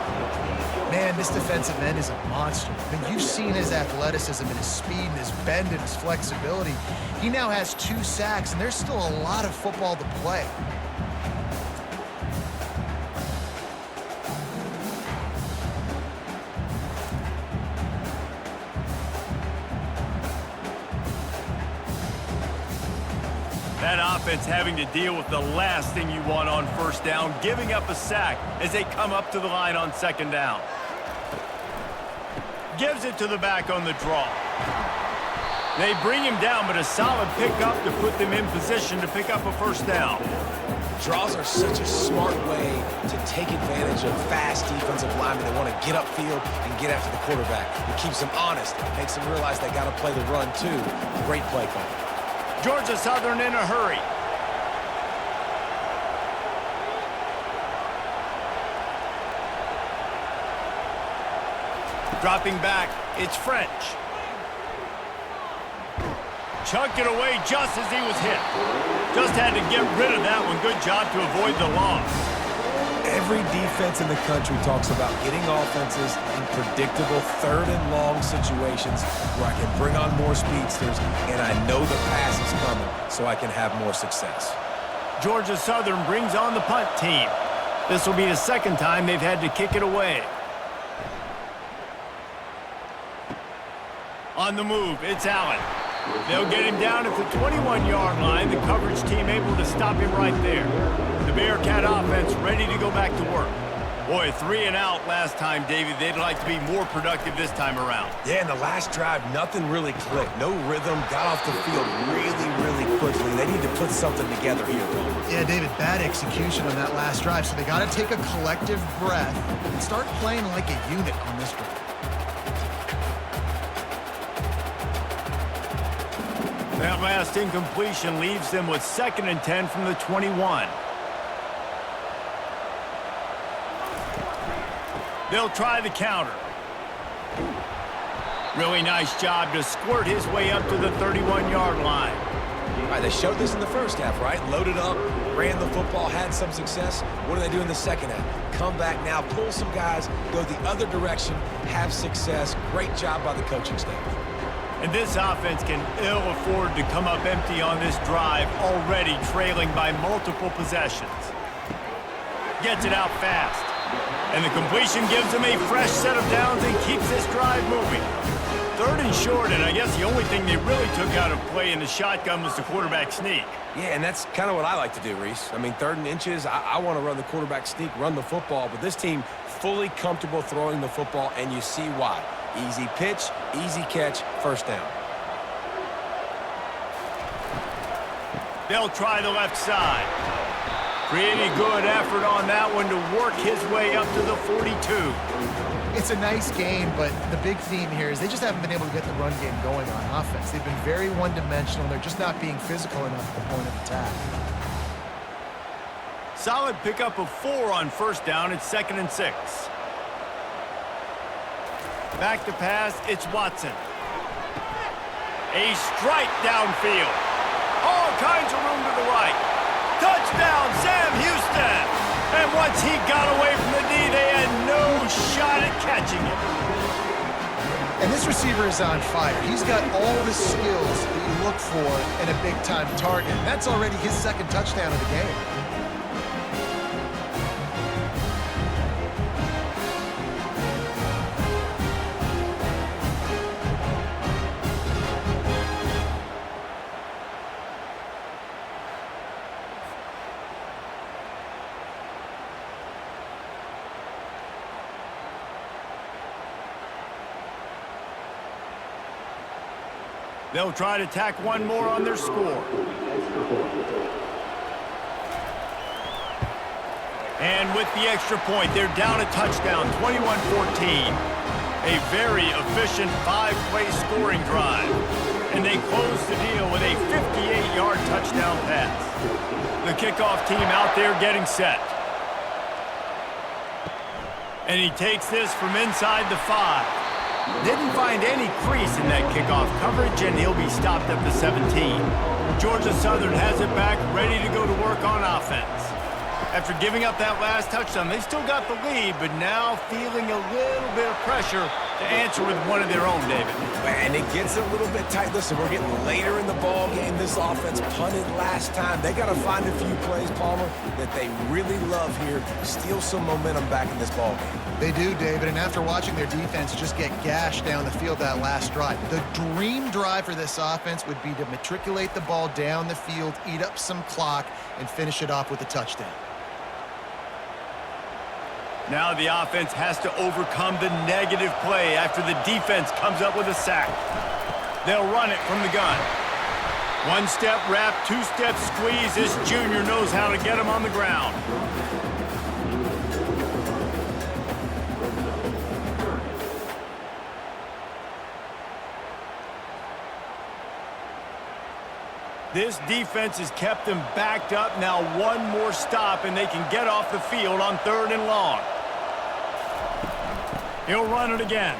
B: Man, this defensive end is a monster. I mean, you've seen his athleticism and his speed and his bend and his flexibility. He now has 2 sacks, and there's still a lot of football to play.
A: That offense having to deal with the last thing you want on 1st down, giving up a sack as they come up to the line on 2nd down. Gives it to the back on the draw. They bring him down, but a solid pickup to put them in position to pick up a 1st down.
C: Draws are such a smart way to take advantage of fast defensive linemen that want to get upfield and get after the quarterback. It keeps them honest, makes them realize they got to play the run too. Great play call.
A: Georgia Southern in a hurry. Dropping back, it's French. Chunked it away just as he was hit. Just had to get rid of that one. Good job to avoid the loss.
C: Every defense in the country talks about getting offenses in predictable 3rd and long situations where I can bring on more speedsters and I know the pass is coming so I can have more success.
A: Georgia Southern brings on the punt team. This will be the 2nd time they've had to kick it away. On the move, it's Allen. They'll get him down at the 21-yard line. The coverage team able to stop him right there. The Bearcat offense ready to go back to work. Boy, 3 and out last time, David. They'd like to be more productive this time around.
C: Yeah, in the last drive, nothing really clicked. No rhythm, got off the field really quickly. They need to put something together here.
B: Yeah, David, bad execution on that last drive, so they got to take a collective breath and start playing like a unit on this drive.
A: That last incompletion leaves them with 2nd and 10 from the 21. They'll try the counter. Really nice job to squirt his way up to the 31-yard line.
C: All right, they showed this in the 1st half, right? Loaded up, ran the football, had some success. What do they do in the 2nd half? Come back now, pull some guys, go the other direction, have success. Great job by the coaching staff.
A: And this offense can ill afford to come up empty on this drive, already trailing by multiple possessions. Gets it out fast. And the completion gives them a fresh set of downs and keeps this drive moving. 3rd and short, and I guess the only thing they really took out of play in the shotgun was the quarterback sneak.
C: Yeah, and that's kind of what I like to do, Reese. I mean, 3rd and inches, I want to run the quarterback sneak, run the football, but this team fully comfortable throwing the football, and you see why. Easy pitch, easy catch, 1st down.
A: They'll try the left side. Pretty good effort on that one to work his way up to the 42.
B: It's a nice game, but the big theme here is they just haven't been able to get the run game going on offense. They've been very one-dimensional. They're just not being physical enough at the point of attack.
A: Solid pickup of 4 on 1st down. It's 2nd and 6. Back to pass, it's Watson. A strike downfield. All kinds of room to the right. Touchdown, Sam Houston! And once he got away from the knee, they had no shot at catching it.
B: And this receiver is on fire. He's got all the skills that you look for in a big-time target. That's already his 2nd touchdown of the game.
A: They'll try to tack one more on their score. And with the extra point, they're down a touchdown, 21-14. A very efficient 5-play scoring drive. And they close the deal with a 58-yard touchdown pass. The kickoff team out there getting set. And he takes this from inside the 5. Didn't find any crease in that kickoff coverage, and he'll be stopped at the 17. Georgia Southern has it back, ready to go to work on offense. After giving up that last touchdown, they still got the lead, but now feeling a little bit of pressure to answer with one of their own, David.
C: And it gets a little bit tight. Listen, we're getting later in the ball game. This offense punted last time. They got to find a few plays, Palmer, that they really love here. Steal some momentum back in this ball game.
B: They do, David, and after watching their defense just get gashed down the field that last drive, the dream drive for this offense would be to matriculate the ball down the field, eat up some clock, and finish it off with a touchdown.
A: Now the offense has to overcome the negative play after the defense comes up with a sack. They'll run it from the gun. 1-step wrap, 2-step squeeze. This junior knows how to get him on the ground. This defense has kept them backed up. Now one more stop, and they can get off the field on 3rd and long. He'll run it again.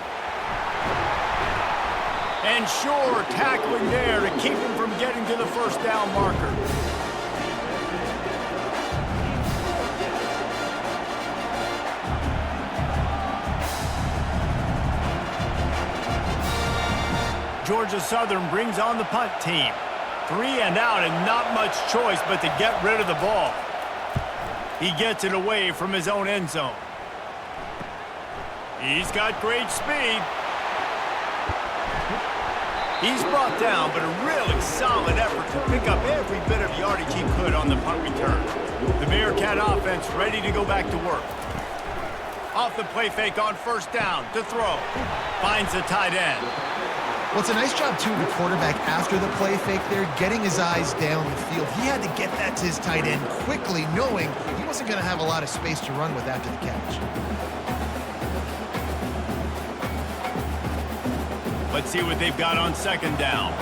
A: And sure, tackling there to keep him from getting to the 1st down marker. Georgia Southern brings on the punt team. 3 and out, and not much choice but to get rid of the ball. He gets it away from his own end zone. He's got great speed. He's brought down, but a really solid effort to pick up every bit of yardage he could on the punt return. The Bearcat offense ready to go back to work. Off the play fake on 1st down to throw. Finds the tight end.
B: Well, it's a nice job, too, the quarterback after the play fake there, getting his eyes down the field. He had to get that to his tight end quickly, knowing he wasn't going to have a lot of space to run with after the catch.
A: Let's see what they've got on 2nd down.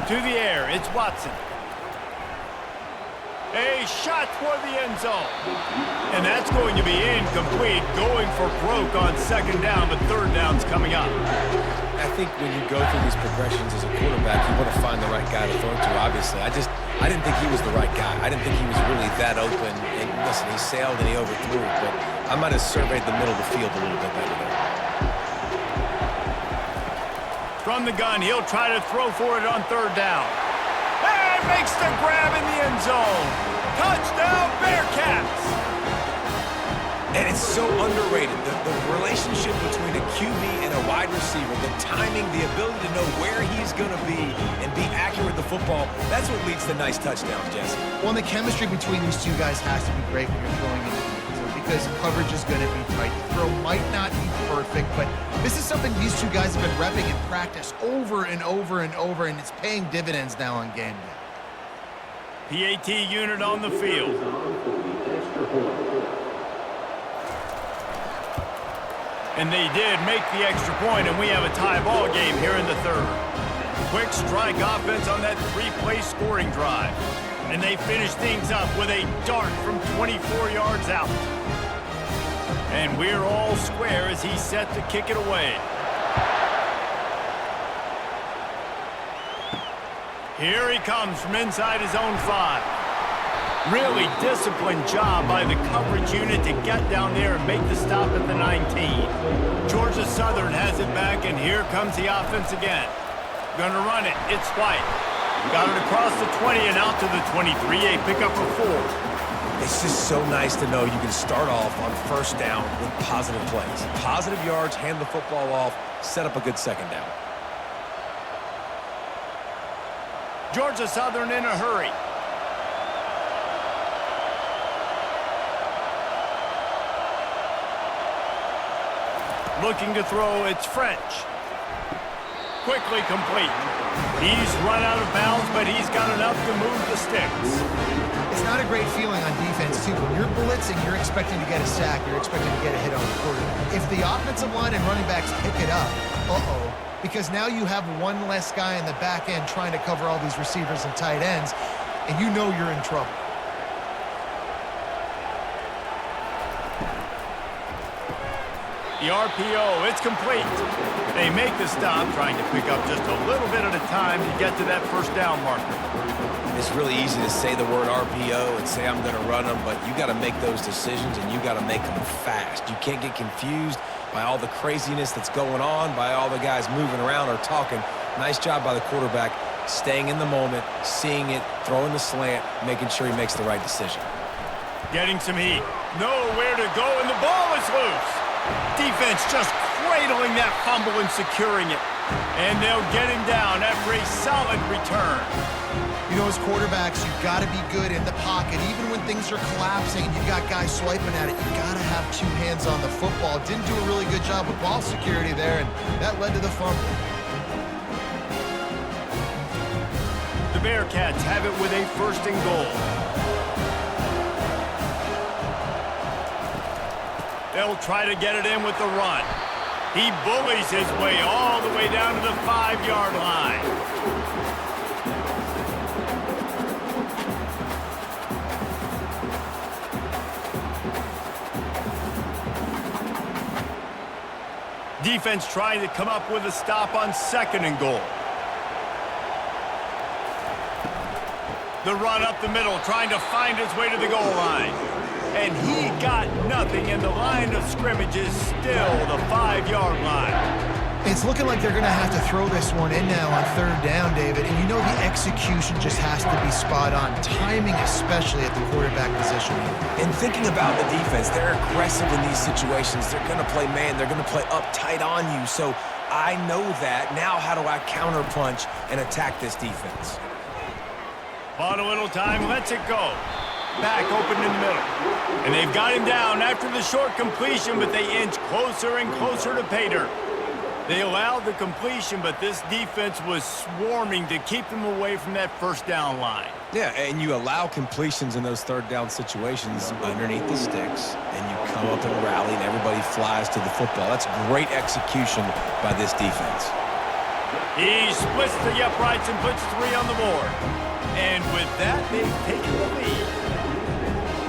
A: To the air, it's Watson. A shot toward the end zone. And that's going to be incomplete, going for broke on 2nd down, but 3rd down's coming up.
C: I think when you go through these progressions as a quarterback, you want to find the right guy to throw to, obviously. I didn't think he was the right guy. I didn't think he was really that open. And listen, he sailed and he overthrew it, but I might have surveyed the middle of the field a little bit better there.
A: From the gun, he'll try to throw for it on 3rd down. And makes the grab in the end zone. Touchdown, Bearcats!
C: And it's so underrated. The relationship between a QB and a wide receiver, the timing, the ability to know where he's going to be and be accurate with the football, that's what leads to nice touchdowns, Jesse.
B: Well, and the chemistry between these two guys has to be great when you're throwing into the end zone because coverage is going to be tight. The throw might not be perfect, but this is something these two guys have been repping in practice over and over and over, and it's paying dividends now on game day.
A: PAT unit on the field. And they did make the extra point, and we have a tie ball game here in the third. Quick strike offense on that three-play scoring drive. And they finish things up with a dart from 24 yards out. And we're all square as he's set to kick it away. Here he comes from inside his own 5. Really disciplined job by the coverage unit to get down there and make the stop at the 19. Georgia Southern has it back, and here comes the offense again. Gonna run it. It's White. Got it across the 20 and out to the 23. A pickup of 4.
C: It's just so nice to know you can start off on first down with positive plays. Positive yards, hand the football off, set up a good second down.
A: Georgia Southern in a hurry. Looking to throw, it's French. Quickly complete. He's run out of bounds, but he's got enough to move the sticks.
B: It's not a great feeling on defense, too. When you're blitzing, you're expecting to get a sack. You're expecting to get a hit on the quarterback. If the offensive line and running backs pick it up, because now you have one less guy in the back end trying to cover all these receivers and tight ends, and you know you're in trouble.
A: The RPO, it's complete. They make the stop, trying to pick up just a little bit at a time to get to that first down marker.
C: It's really easy to say the word RPO and say I'm going to run them, but you got to make those decisions and you got to make them fast. You can't get confused by all the craziness that's going on, by all the guys moving around or talking. Nice job by the quarterback, staying in the moment, seeing it, throwing the slant, making sure he makes the right decision.
A: Getting some heat. Nowhere to go, and the ball is loose. Defense just cradling that fumble and securing it. And they'll get him down after a solid return.
B: You know, as quarterbacks, you've got to be good in the pocket. Even when things are collapsing and you've got guys swiping at it, you've got to have two hands on the football. Didn't do a really good job with ball security there, and that led to the fumble.
A: The Bearkats have it with a 1st and goal. They'll try to get it in with the run. He bullies his way all the way down to the 5-yard line. Defense trying to come up with a stop on 2nd and goal. The run up the middle, trying to find his way to the goal line. And he got nothing, and the line of scrimmage is still the 5-yard line.
B: It's looking like they're going to have to throw this one in now on 3rd down, David. And you know the execution just has to be spot on. Timing, especially at the quarterback position.
C: And thinking about the defense, they're aggressive in these situations. They're going to play man. They're going to play up tight on you. So I know that. Now how do I counterpunch and attack this defense?
A: Bought a little time, lets it go. Back open in the middle. And they've got him down after the short completion, but they inch closer and closer to pay dirt. They allowed the completion, but this defense was swarming to keep them away from that 1st down line.
C: Yeah, and you allow completions in those 3rd down situations underneath the sticks, and you come up and rally, and everybody flies to the football. That's great execution by this defense.
A: He splits the uprights and puts 3 on the board. And with that, they've taken the lead.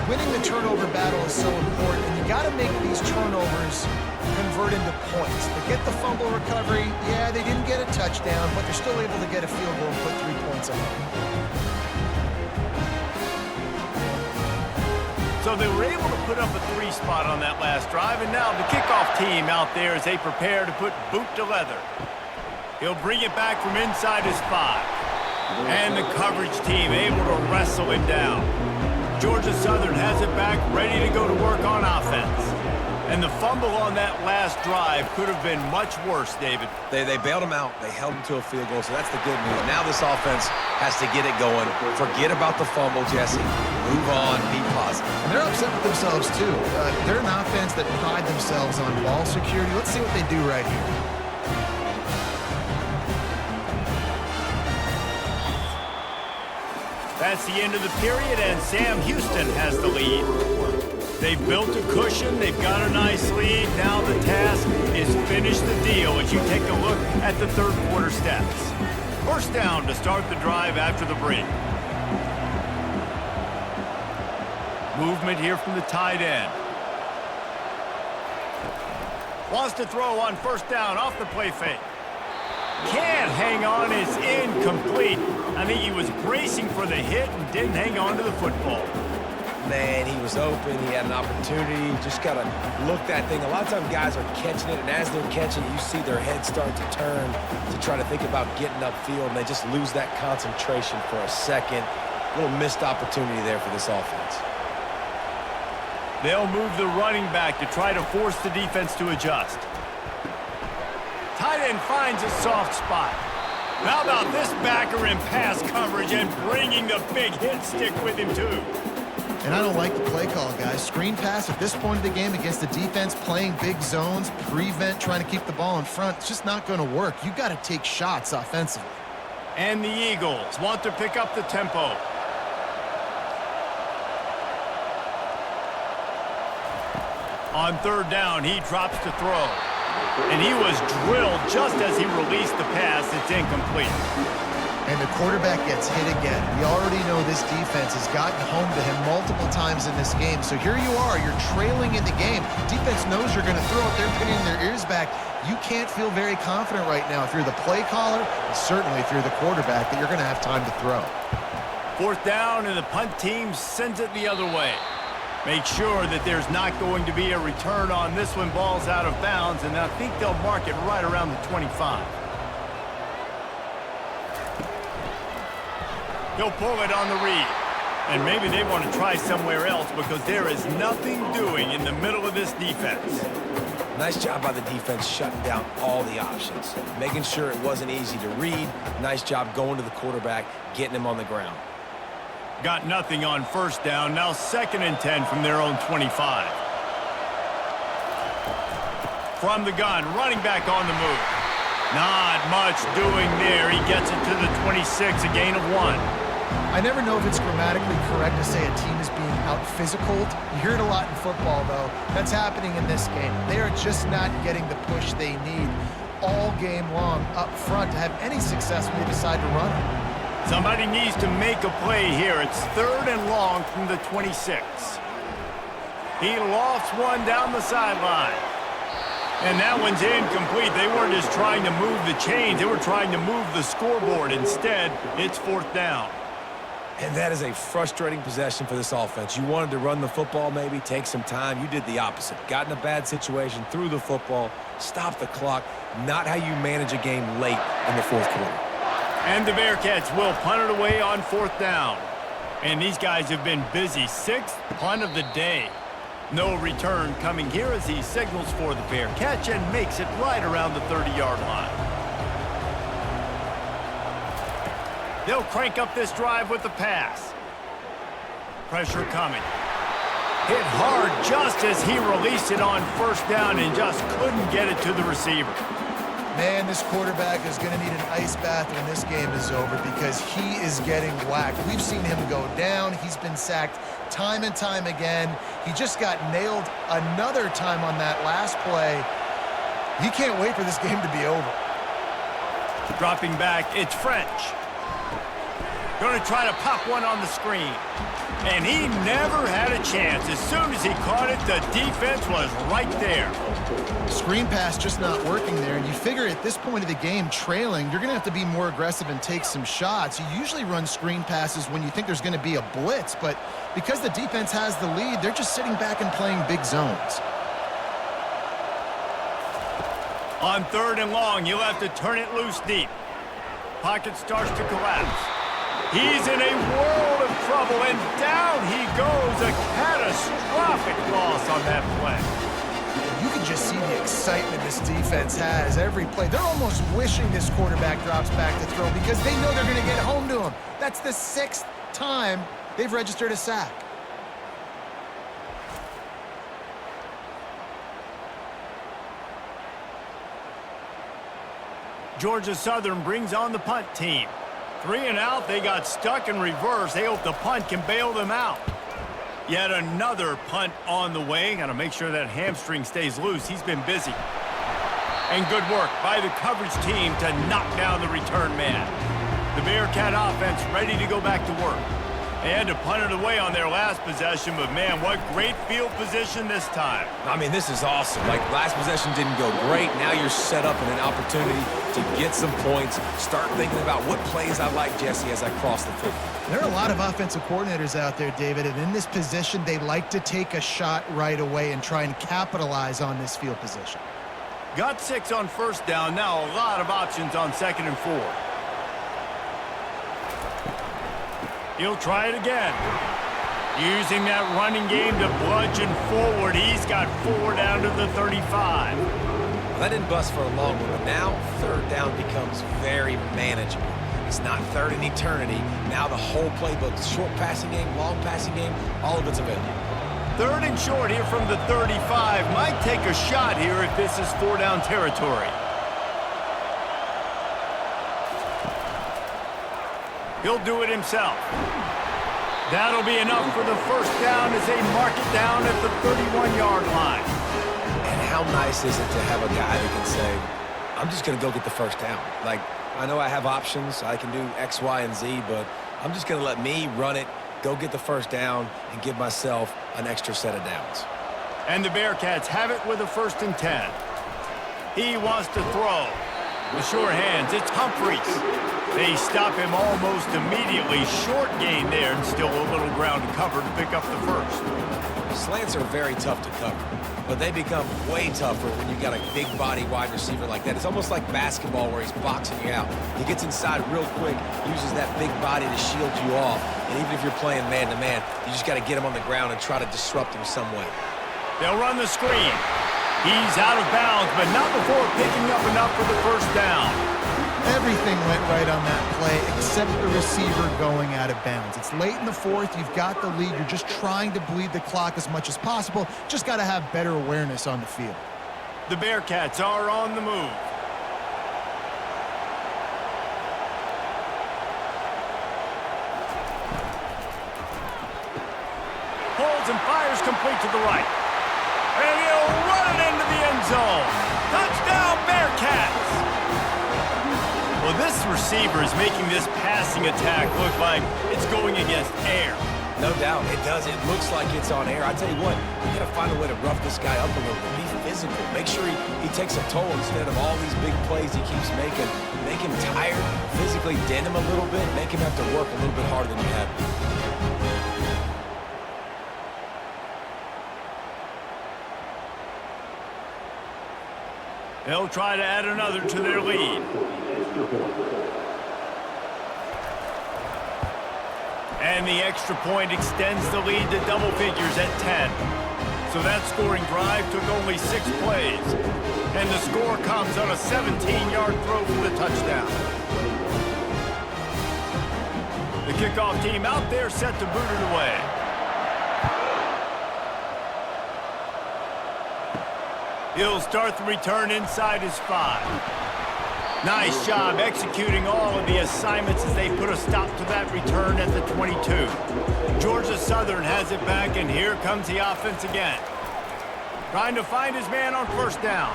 B: Winning the turnover battle is so important, and you got to make these turnovers convert into points. They get the fumble recovery. Yeah, they didn't get a touchdown, but they're still able to get a field goal and put 3 points on it.
A: So they were able to put up a 3 spot on that last drive, and now the kickoff team out there as they prepare to put boot to leather. He'll bring it back from inside his 5. And the coverage team able to wrestle him down. Georgia Southern has it back, ready to go to work on offense. And the fumble on that last drive could have been much worse, David.
C: They bailed him out. They held him to a field goal, so that's the good news. Now this offense has to get it going. Forget about the fumble, Jesse. Move on, be positive.
B: And they're upset with themselves, too. They're an offense that pride themselves on ball security. Let's see what they do right here.
A: That's the end of the period, and Sam Houston has the lead. They've built a cushion. They've got a nice lead. Now the task is finish the deal as you take a look at the third quarter stats. First down to start the drive after the break. Movement here from the tight end. Wants to throw on first down off the play fake. Can't hang on, it's incomplete. I think he was bracing for the hit and didn't hang on to the football.
C: Man, he was open. He had an opportunity. Just got to look that thing. A lot of times guys are catching it, and as they're catching it, you see their head start to turn to try to think about getting upfield, and they just lose that concentration for a second. A little missed opportunity there for this offense.
A: They'll move the running back to try to force the defense to adjust. Tight end finds a soft spot. How about this backer in pass coverage and bringing the big hit stick with him, too?
B: And I don't like the play call, guys. Screen pass at this point of the game against the defense playing big zones, prevent, trying to keep the ball in front. It's just not going to work. You got to take shots offensively.
A: And the Eagles want to pick up the tempo. On third down, he drops to throw. And he was drilled just as he released the pass. It's incomplete.
B: And the quarterback gets hit again. We already know this defense has gotten home to him multiple times in this game. So here you are, you're trailing in the game. Defense knows you're going to throw it. They're pinning their ears back. You can't feel very confident right now if you're the play caller, and certainly if you're the quarterback, that you're going to have time to throw.
A: Fourth down, and the punt team sends it the other way. Make sure that there's not going to be a return on this one. Ball's out of bounds, and I think they'll mark it right around the 25. He'll pull it on the read. And maybe they want to try somewhere else because there is nothing doing in the middle of this defense.
C: Nice job by the defense shutting down all the options, making sure it wasn't easy to read. Nice job going to the quarterback, getting him on the ground.
A: Got nothing on first down. Now 2nd and 10 from their own 25. From the gun, running back on the move. Not much doing there. He gets it to the 26, a gain of 1.
B: I never know if it's grammatically correct to say a team is being out-physicaled. You hear it a lot in football, though. That's happening in this game. They are just not getting the push they need all game long up front to have any success when they decide to run it.
A: Somebody needs to make a play here. It's 3rd and long from the 26. He lofts one down the sideline. And that one's incomplete. They weren't just trying to move the chains. They were trying to move the scoreboard. Instead, it's 4th down.
C: And that is a frustrating possession for this offense. You wanted to run the football, maybe take some time. You did the opposite. Got in a bad situation, threw the football, stopped the clock. Not how you manage a game late in the 4th quarter.
A: And the Bearkats will punt it away on 4th down. And these guys have been busy. 6th punt of the day. No return coming here as he signals for the fair catch and makes it right around the 30-yard line. They'll crank up this drive with the pass. Pressure coming. Hit hard just as he released it on first down and just couldn't get it to the receiver.
B: Man, this quarterback is going to need an ice bath when this game is over because he is getting whacked. We've seen him go down. He's been sacked time and time again. He just got nailed another time on that last play. He can't wait for this game to be over.
A: Dropping back, it's French. Going to try to pop one on the screen. And he never had a chance. As soon as he caught it, the defense was right there.
B: Screen pass just not working there, and you figure at this point of the game, trailing, you're going to have to be more aggressive and take some shots. You usually run screen passes when you think there's going to be a blitz, but because the defense has the lead, they're just sitting back and playing big zones.
A: On 3rd and long, you'll have to turn it loose deep. Pocket starts to collapse. He's in a world of trouble, and down he goes. A catastrophic loss on that play.
B: you can just see the excitement this defense has every play. They're almost wishing this quarterback drops back to throw because they know they're going to get home to him. That's the 6th time they've registered a sack.
A: Georgia Southern brings on the punt team. 3 and out, they got stuck in reverse. They hope the punt can bail them out. Yet another punt on the way. Got to make sure that hamstring stays loose. He's been busy. And good work by the coverage team to knock down the return man. The Bearcat offense ready to go back to work. They had to punt it away on their last possession, but man, what great field position this time.
C: I mean, this is awesome. Like, last possession didn't go great. Now you're set up in an opportunity to get some points. Start thinking about what plays I like, Jesse, as I cross the field.
B: There are a lot of offensive coordinators out there, David, and in this position, they like to take a shot right away and try and capitalize on this field position.
A: Got 6 on first down. Now a lot of options on 2nd and 4. He'll try it again. Using that running game to bludgeon forward. He's got 4 down to the 35.
C: Well, that didn't bust for a long one, but now 3rd down becomes very manageable. It's not 3rd in eternity. Now the whole playbook, short passing game, long passing game, all of it's available.
A: 3rd and short here from the 35. Might take a shot here if this is 4 down territory. He'll do it himself. That'll be enough for the first down as they mark it down at the 31-yard line.
C: And how nice is it to have a guy that can say, I'm just going to go get the first down. Like, I know I have options. I can do X, Y, and Z, but I'm just going to let me run it, go get the first down, and give myself an extra set of downs.
A: And the Bearcats have it with a 1st and 10. He wants to throw. The sure hands, it's Humphreys. They stop him almost immediately. Short gain there, and still a little ground to cover to pick up the first.
C: Slants are very tough to cover, but they become way tougher when you got a big body wide receiver like that. It's almost like basketball where he's boxing you out. He gets inside real quick, uses that big body to shield you off, and even if you're playing man-to-man, you just got to get him on the ground and try to disrupt him some way.
A: They'll run the screen. He's out of bounds, but not before picking up enough for the first down.
B: Everything went right on that play except the receiver going out of bounds. It's late in the 4th. You've got the lead. You're just trying to bleed the clock as much as possible. Just got to have better awareness on the field.
A: The Bearcats are on the move. Holds and fires complete to the right. And he'll run it into the end zone. Touchdown, Bearcats! Well, this receiver is making this passing attack look like it's going against air.
C: No doubt, it does. It looks like it's on air. I tell you what, you got to find a way to rough this guy up a little bit. Be physical. Make sure he takes a toll instead of all these big plays he keeps making. Make him tired, physically dent him a little bit, make him have to work a little bit harder than you have.
A: They'll try to add another to their lead. And the extra point extends the lead to double figures at 10. So that scoring drive took only 6 plays. And the score comes on a 17-yard throw for the touchdown. The kickoff team out there set to boot it away. He'll start the return inside his 5. Nice job executing all of the assignments as they put a stop to that return at the 22. Georgia Southern has it back, and here comes the offense again. Trying to find his man on first down.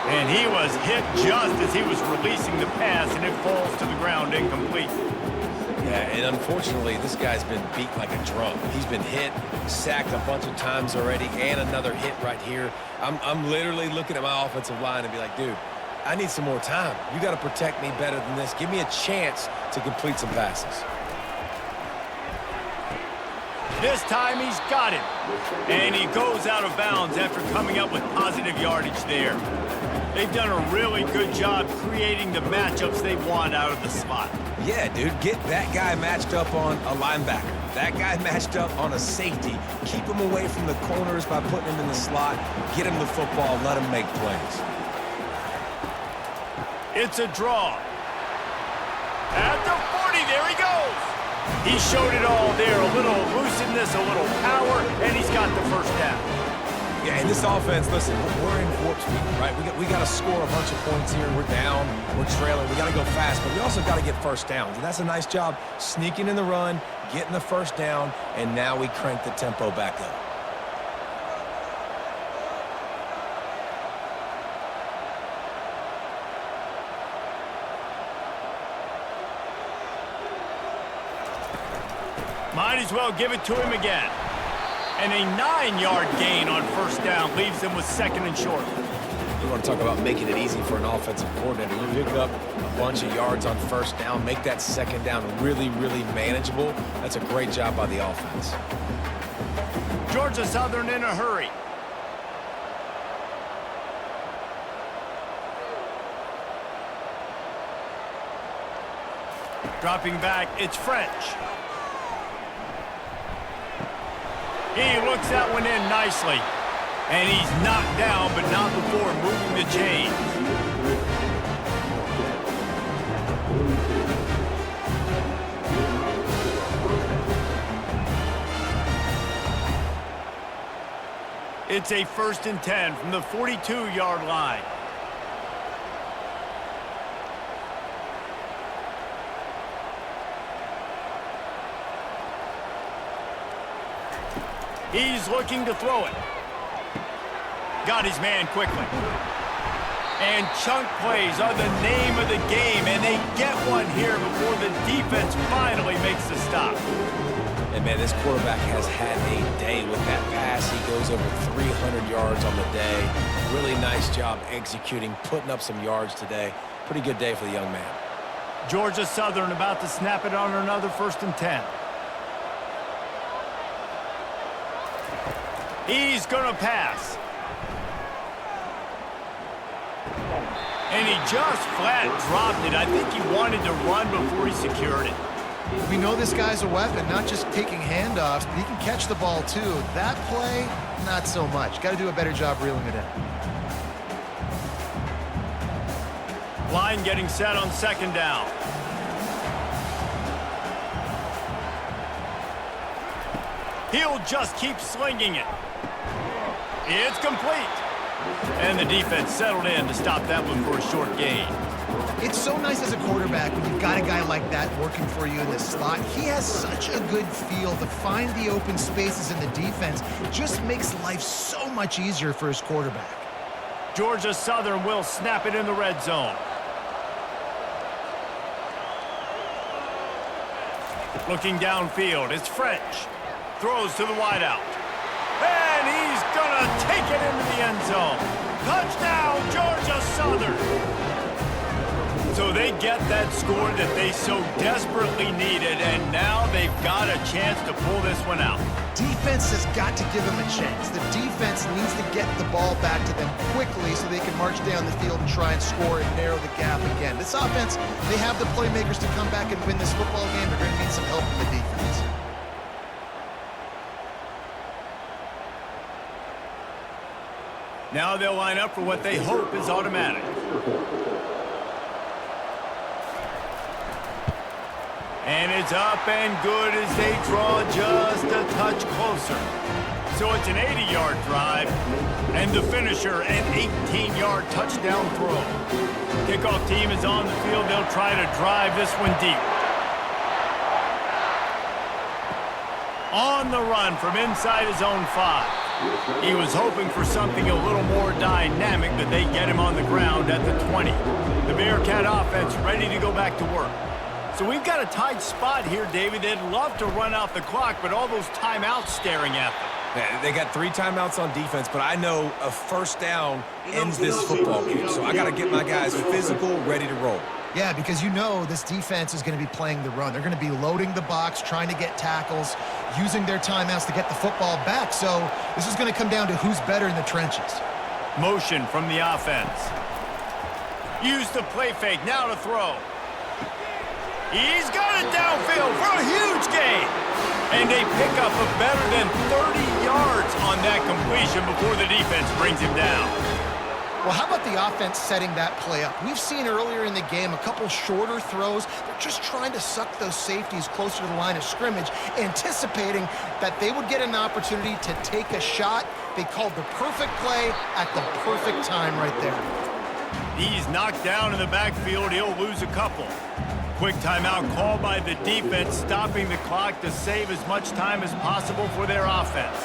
A: And he was hit just as he was releasing the pass, and it falls to the ground incomplete.
C: Yeah, and unfortunately, this guy's been beat like a drum. He's been hit, sacked a bunch of times already, and another hit right here. I'm literally looking at my offensive line and be like, dude, I need some more time. You got to protect me better than this. Give me a chance to complete some passes.
A: This time he's got it. And he goes out of bounds after coming up with positive yardage there. They've done a really good job creating the matchups they want out of the slot.
C: Yeah, dude, get that guy matched up on a linebacker. That guy matched up on a safety. Keep him away from the corners by putting him in the slot. Get him the football, let him make plays.
A: It's a draw. At the 40, there he goes. He showed it all there. A little elusiveness, a little power, and he's got the first down.
C: Yeah, in this offense, listen, we're in warp speed, right? We got to score a bunch of points here. We're down, we're trailing. We got to go fast, but we also got to get first downs. And that's a nice job sneaking in the run, getting the first down, and now we crank the tempo back up.
A: Might as well give it to him again. And a 9-yard gain on first down leaves them with second and short.
C: You want to talk about making it easy for an offensive coordinator. You pick up a bunch of yards on first down, make that second down really, really manageable. That's a great job by the offense.
A: Georgia Southern in a hurry. Dropping back, it's French. He looks that one in nicely. And he's knocked down, but not before moving the chains. It's a 1st and 10 from the 42-yard line. He's looking to throw it. Got his man quickly. And chunk plays are the name of the game, and they get one here before the defense finally makes the stop.
C: And, man, this quarterback has had a day with that pass. He goes over 300 yards on the day. Really nice job executing, putting up some yards today. Pretty good day for the young man.
A: Georgia Southern about to snap it on another 1st and 10. He's going to pass. And he just flat dropped it. I think he wanted to run before he secured it.
B: We know this guy's a weapon, not just taking handoffs, but he can catch the ball too. That play, not so much. Got to do a better job reeling it in.
A: Line getting set on 2nd down. He'll just keep slinging it. It's complete. And the defense settled in to stop that one for a short gain.
B: It's so nice as a quarterback when you've got a guy like that working for you in the slot. He has such a good feel to find the open spaces in the defense. Just makes life so much easier for his quarterback.
A: Georgia Southern will snap it in the red zone. Looking downfield, it's French. Throws to the wideout. And he's gonna take it into the end zone. Touchdown, Georgia Southern. So they get that score that they so desperately needed, and now they've got a chance to pull this one out.
B: Defense has got to give them a chance. The defense needs to get the ball back to them quickly so they can march down the field and try and score and narrow the gap again. This offense, they have the playmakers to come back and win this football game. They're going to need some help from the defense.
A: Now they'll line up for what they hope is automatic. And it's up and good as they draw just a touch closer. So it's an 80-yard drive, and the finisher, an 18-yard touchdown throw. Kickoff team is on the field. They'll try to drive this one deep. On the run from inside his own 5. He was hoping for something a little more dynamic, but they get him on the ground at the 20. The Bearcat offense ready to go back to work. So we've got a tight spot here, David. They'd love to run out the clock, but all those timeouts staring at them.
C: Yeah, they got 3 timeouts on defense, but I know a first down ends this football game. So I got to get my guys physical, ready to roll.
B: Yeah, because you know this defense is going to be playing the run. They're going to be loading the box, trying to get tackles, using their timeouts to get the football back. So this is going to come down to who's better in the trenches.
A: Motion from the offense. Use the play fake, now to throw. He's got it downfield for a huge gain. And they pick up a better than 30 yards on that completion before the defense brings him down.
B: Well, how about the offense setting that play up? We've seen earlier in the game a couple shorter throws. They're just trying to suck those safeties closer to the line of scrimmage, anticipating that they would get an opportunity to take a shot. They called the perfect play at the perfect time right there.
A: He's knocked down in the backfield. He'll lose a couple. Quick timeout called by the defense, stopping the clock to save as much time as possible for their offense.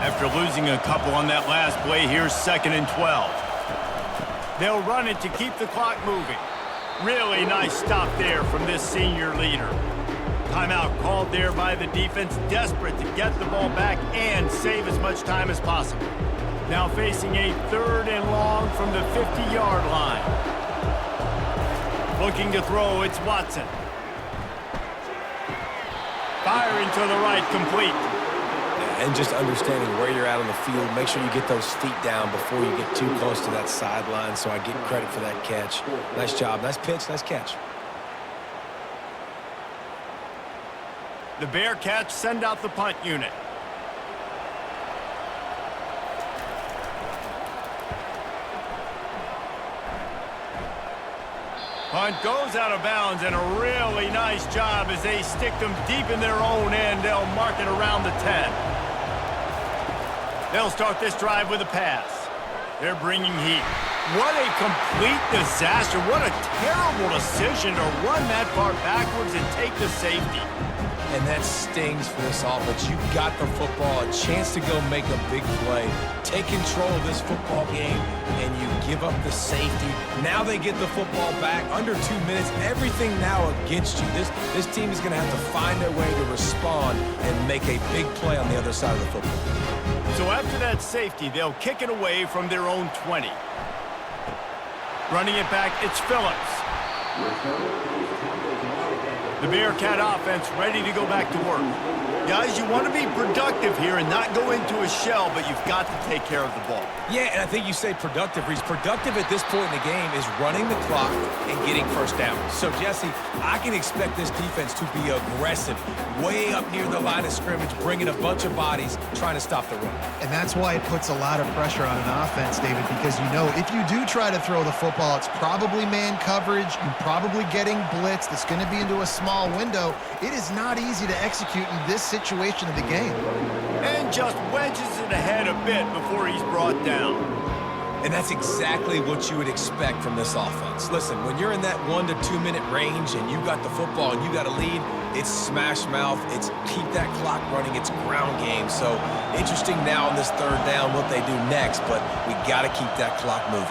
A: After losing a couple on that last play, here's 2nd and 12. They'll run it to keep the clock moving. Really nice stop there from this senior leader. Timeout called there by the defense, desperate to get the ball back and save as much time as possible. Now facing a 3rd and long from the 50-yard line. Looking to throw, it's Watson. Firing to the right, complete.
C: And just understanding where you're at on the field, make sure you get those feet down before you get too close to that sideline, so I get credit for that catch. Nice job, nice pitch, nice catch.
A: The Bearkats send out the punt unit. Punt goes out of bounds, and a really nice job as they stick them deep in their own end. They'll mark it around the 10. They'll start this drive with a pass. They're bringing heat. What a complete disaster. What a terrible decision to run that far backwards and take the safety.
C: And that stings for this offense. You got the football, a chance to go make a big play, take control of this football game, and you give up the safety. Now they get the football back under 2 minutes. Everything now against you. This team is going to have to find a way to respond and make a big play on the other side of the football.
A: So after that safety, they'll kick it away from their own 20. Running it back, it's Phillips. The Bearcat offense ready to go back to work. Guys, you want to be productive here and not go into a shell, but you've got to take care of the ball.
C: Yeah, and I think you say productive. He's productive at this point in the game is running the clock and getting first down. So, Jesse, I can expect this defense to be aggressive, way up near the line of scrimmage, bringing a bunch of bodies, trying to stop the run.
B: And that's why it puts a lot of pressure on an offense, David, because you know if you do try to throw the football, it's probably man coverage. You're probably getting blitzed. It's going to be into a small window. It is not easy to execute in this situation of the game.
A: And just wedges it ahead a bit before he's brought down.
C: And that's exactly what you would expect from this offense. Listen, when you're in that 1 to 2 minute range and you got the football and you got a lead, it's smash mouth, it's keep that clock running, it's ground game. So interesting now on this 3rd down what they do next, but we got to keep that clock moving.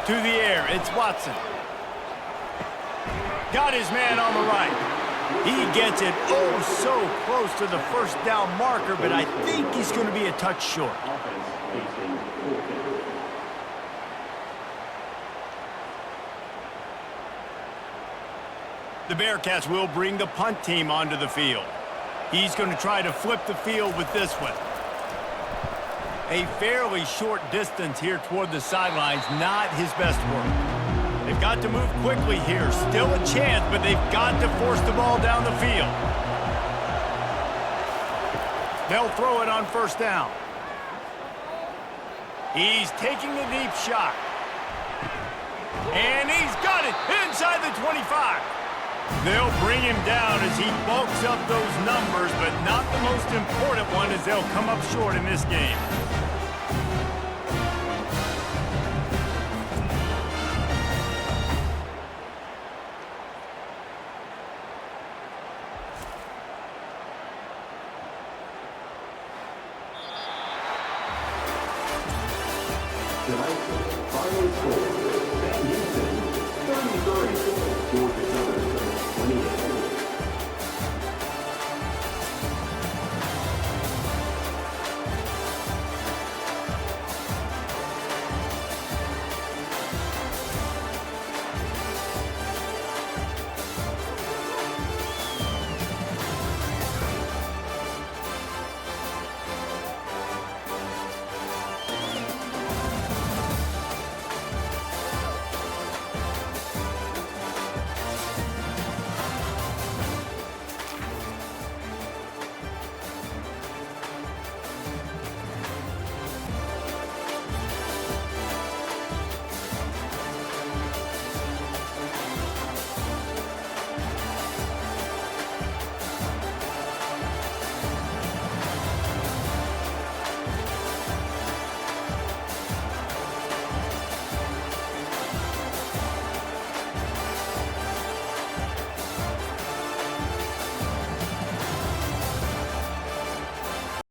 A: To the air, it's Watson. Got his man on the right. He gets it oh so close to the first down marker, but I think he's going to be a touch short. The Bearcats will bring the punt team onto the field. He's going to try to flip the field with this one. A fairly short distance here toward the sidelines, not his best work. They've got to move quickly here. Still a chance, but they've got to force the ball down the field. They'll throw it on first down. He's taking a deep shot. And he's got it inside the 25. They'll bring him down as he bulks up those numbers, but not the most important one as they'll come up short in this game.
E: Tonight's final score, Houston 33, Georgia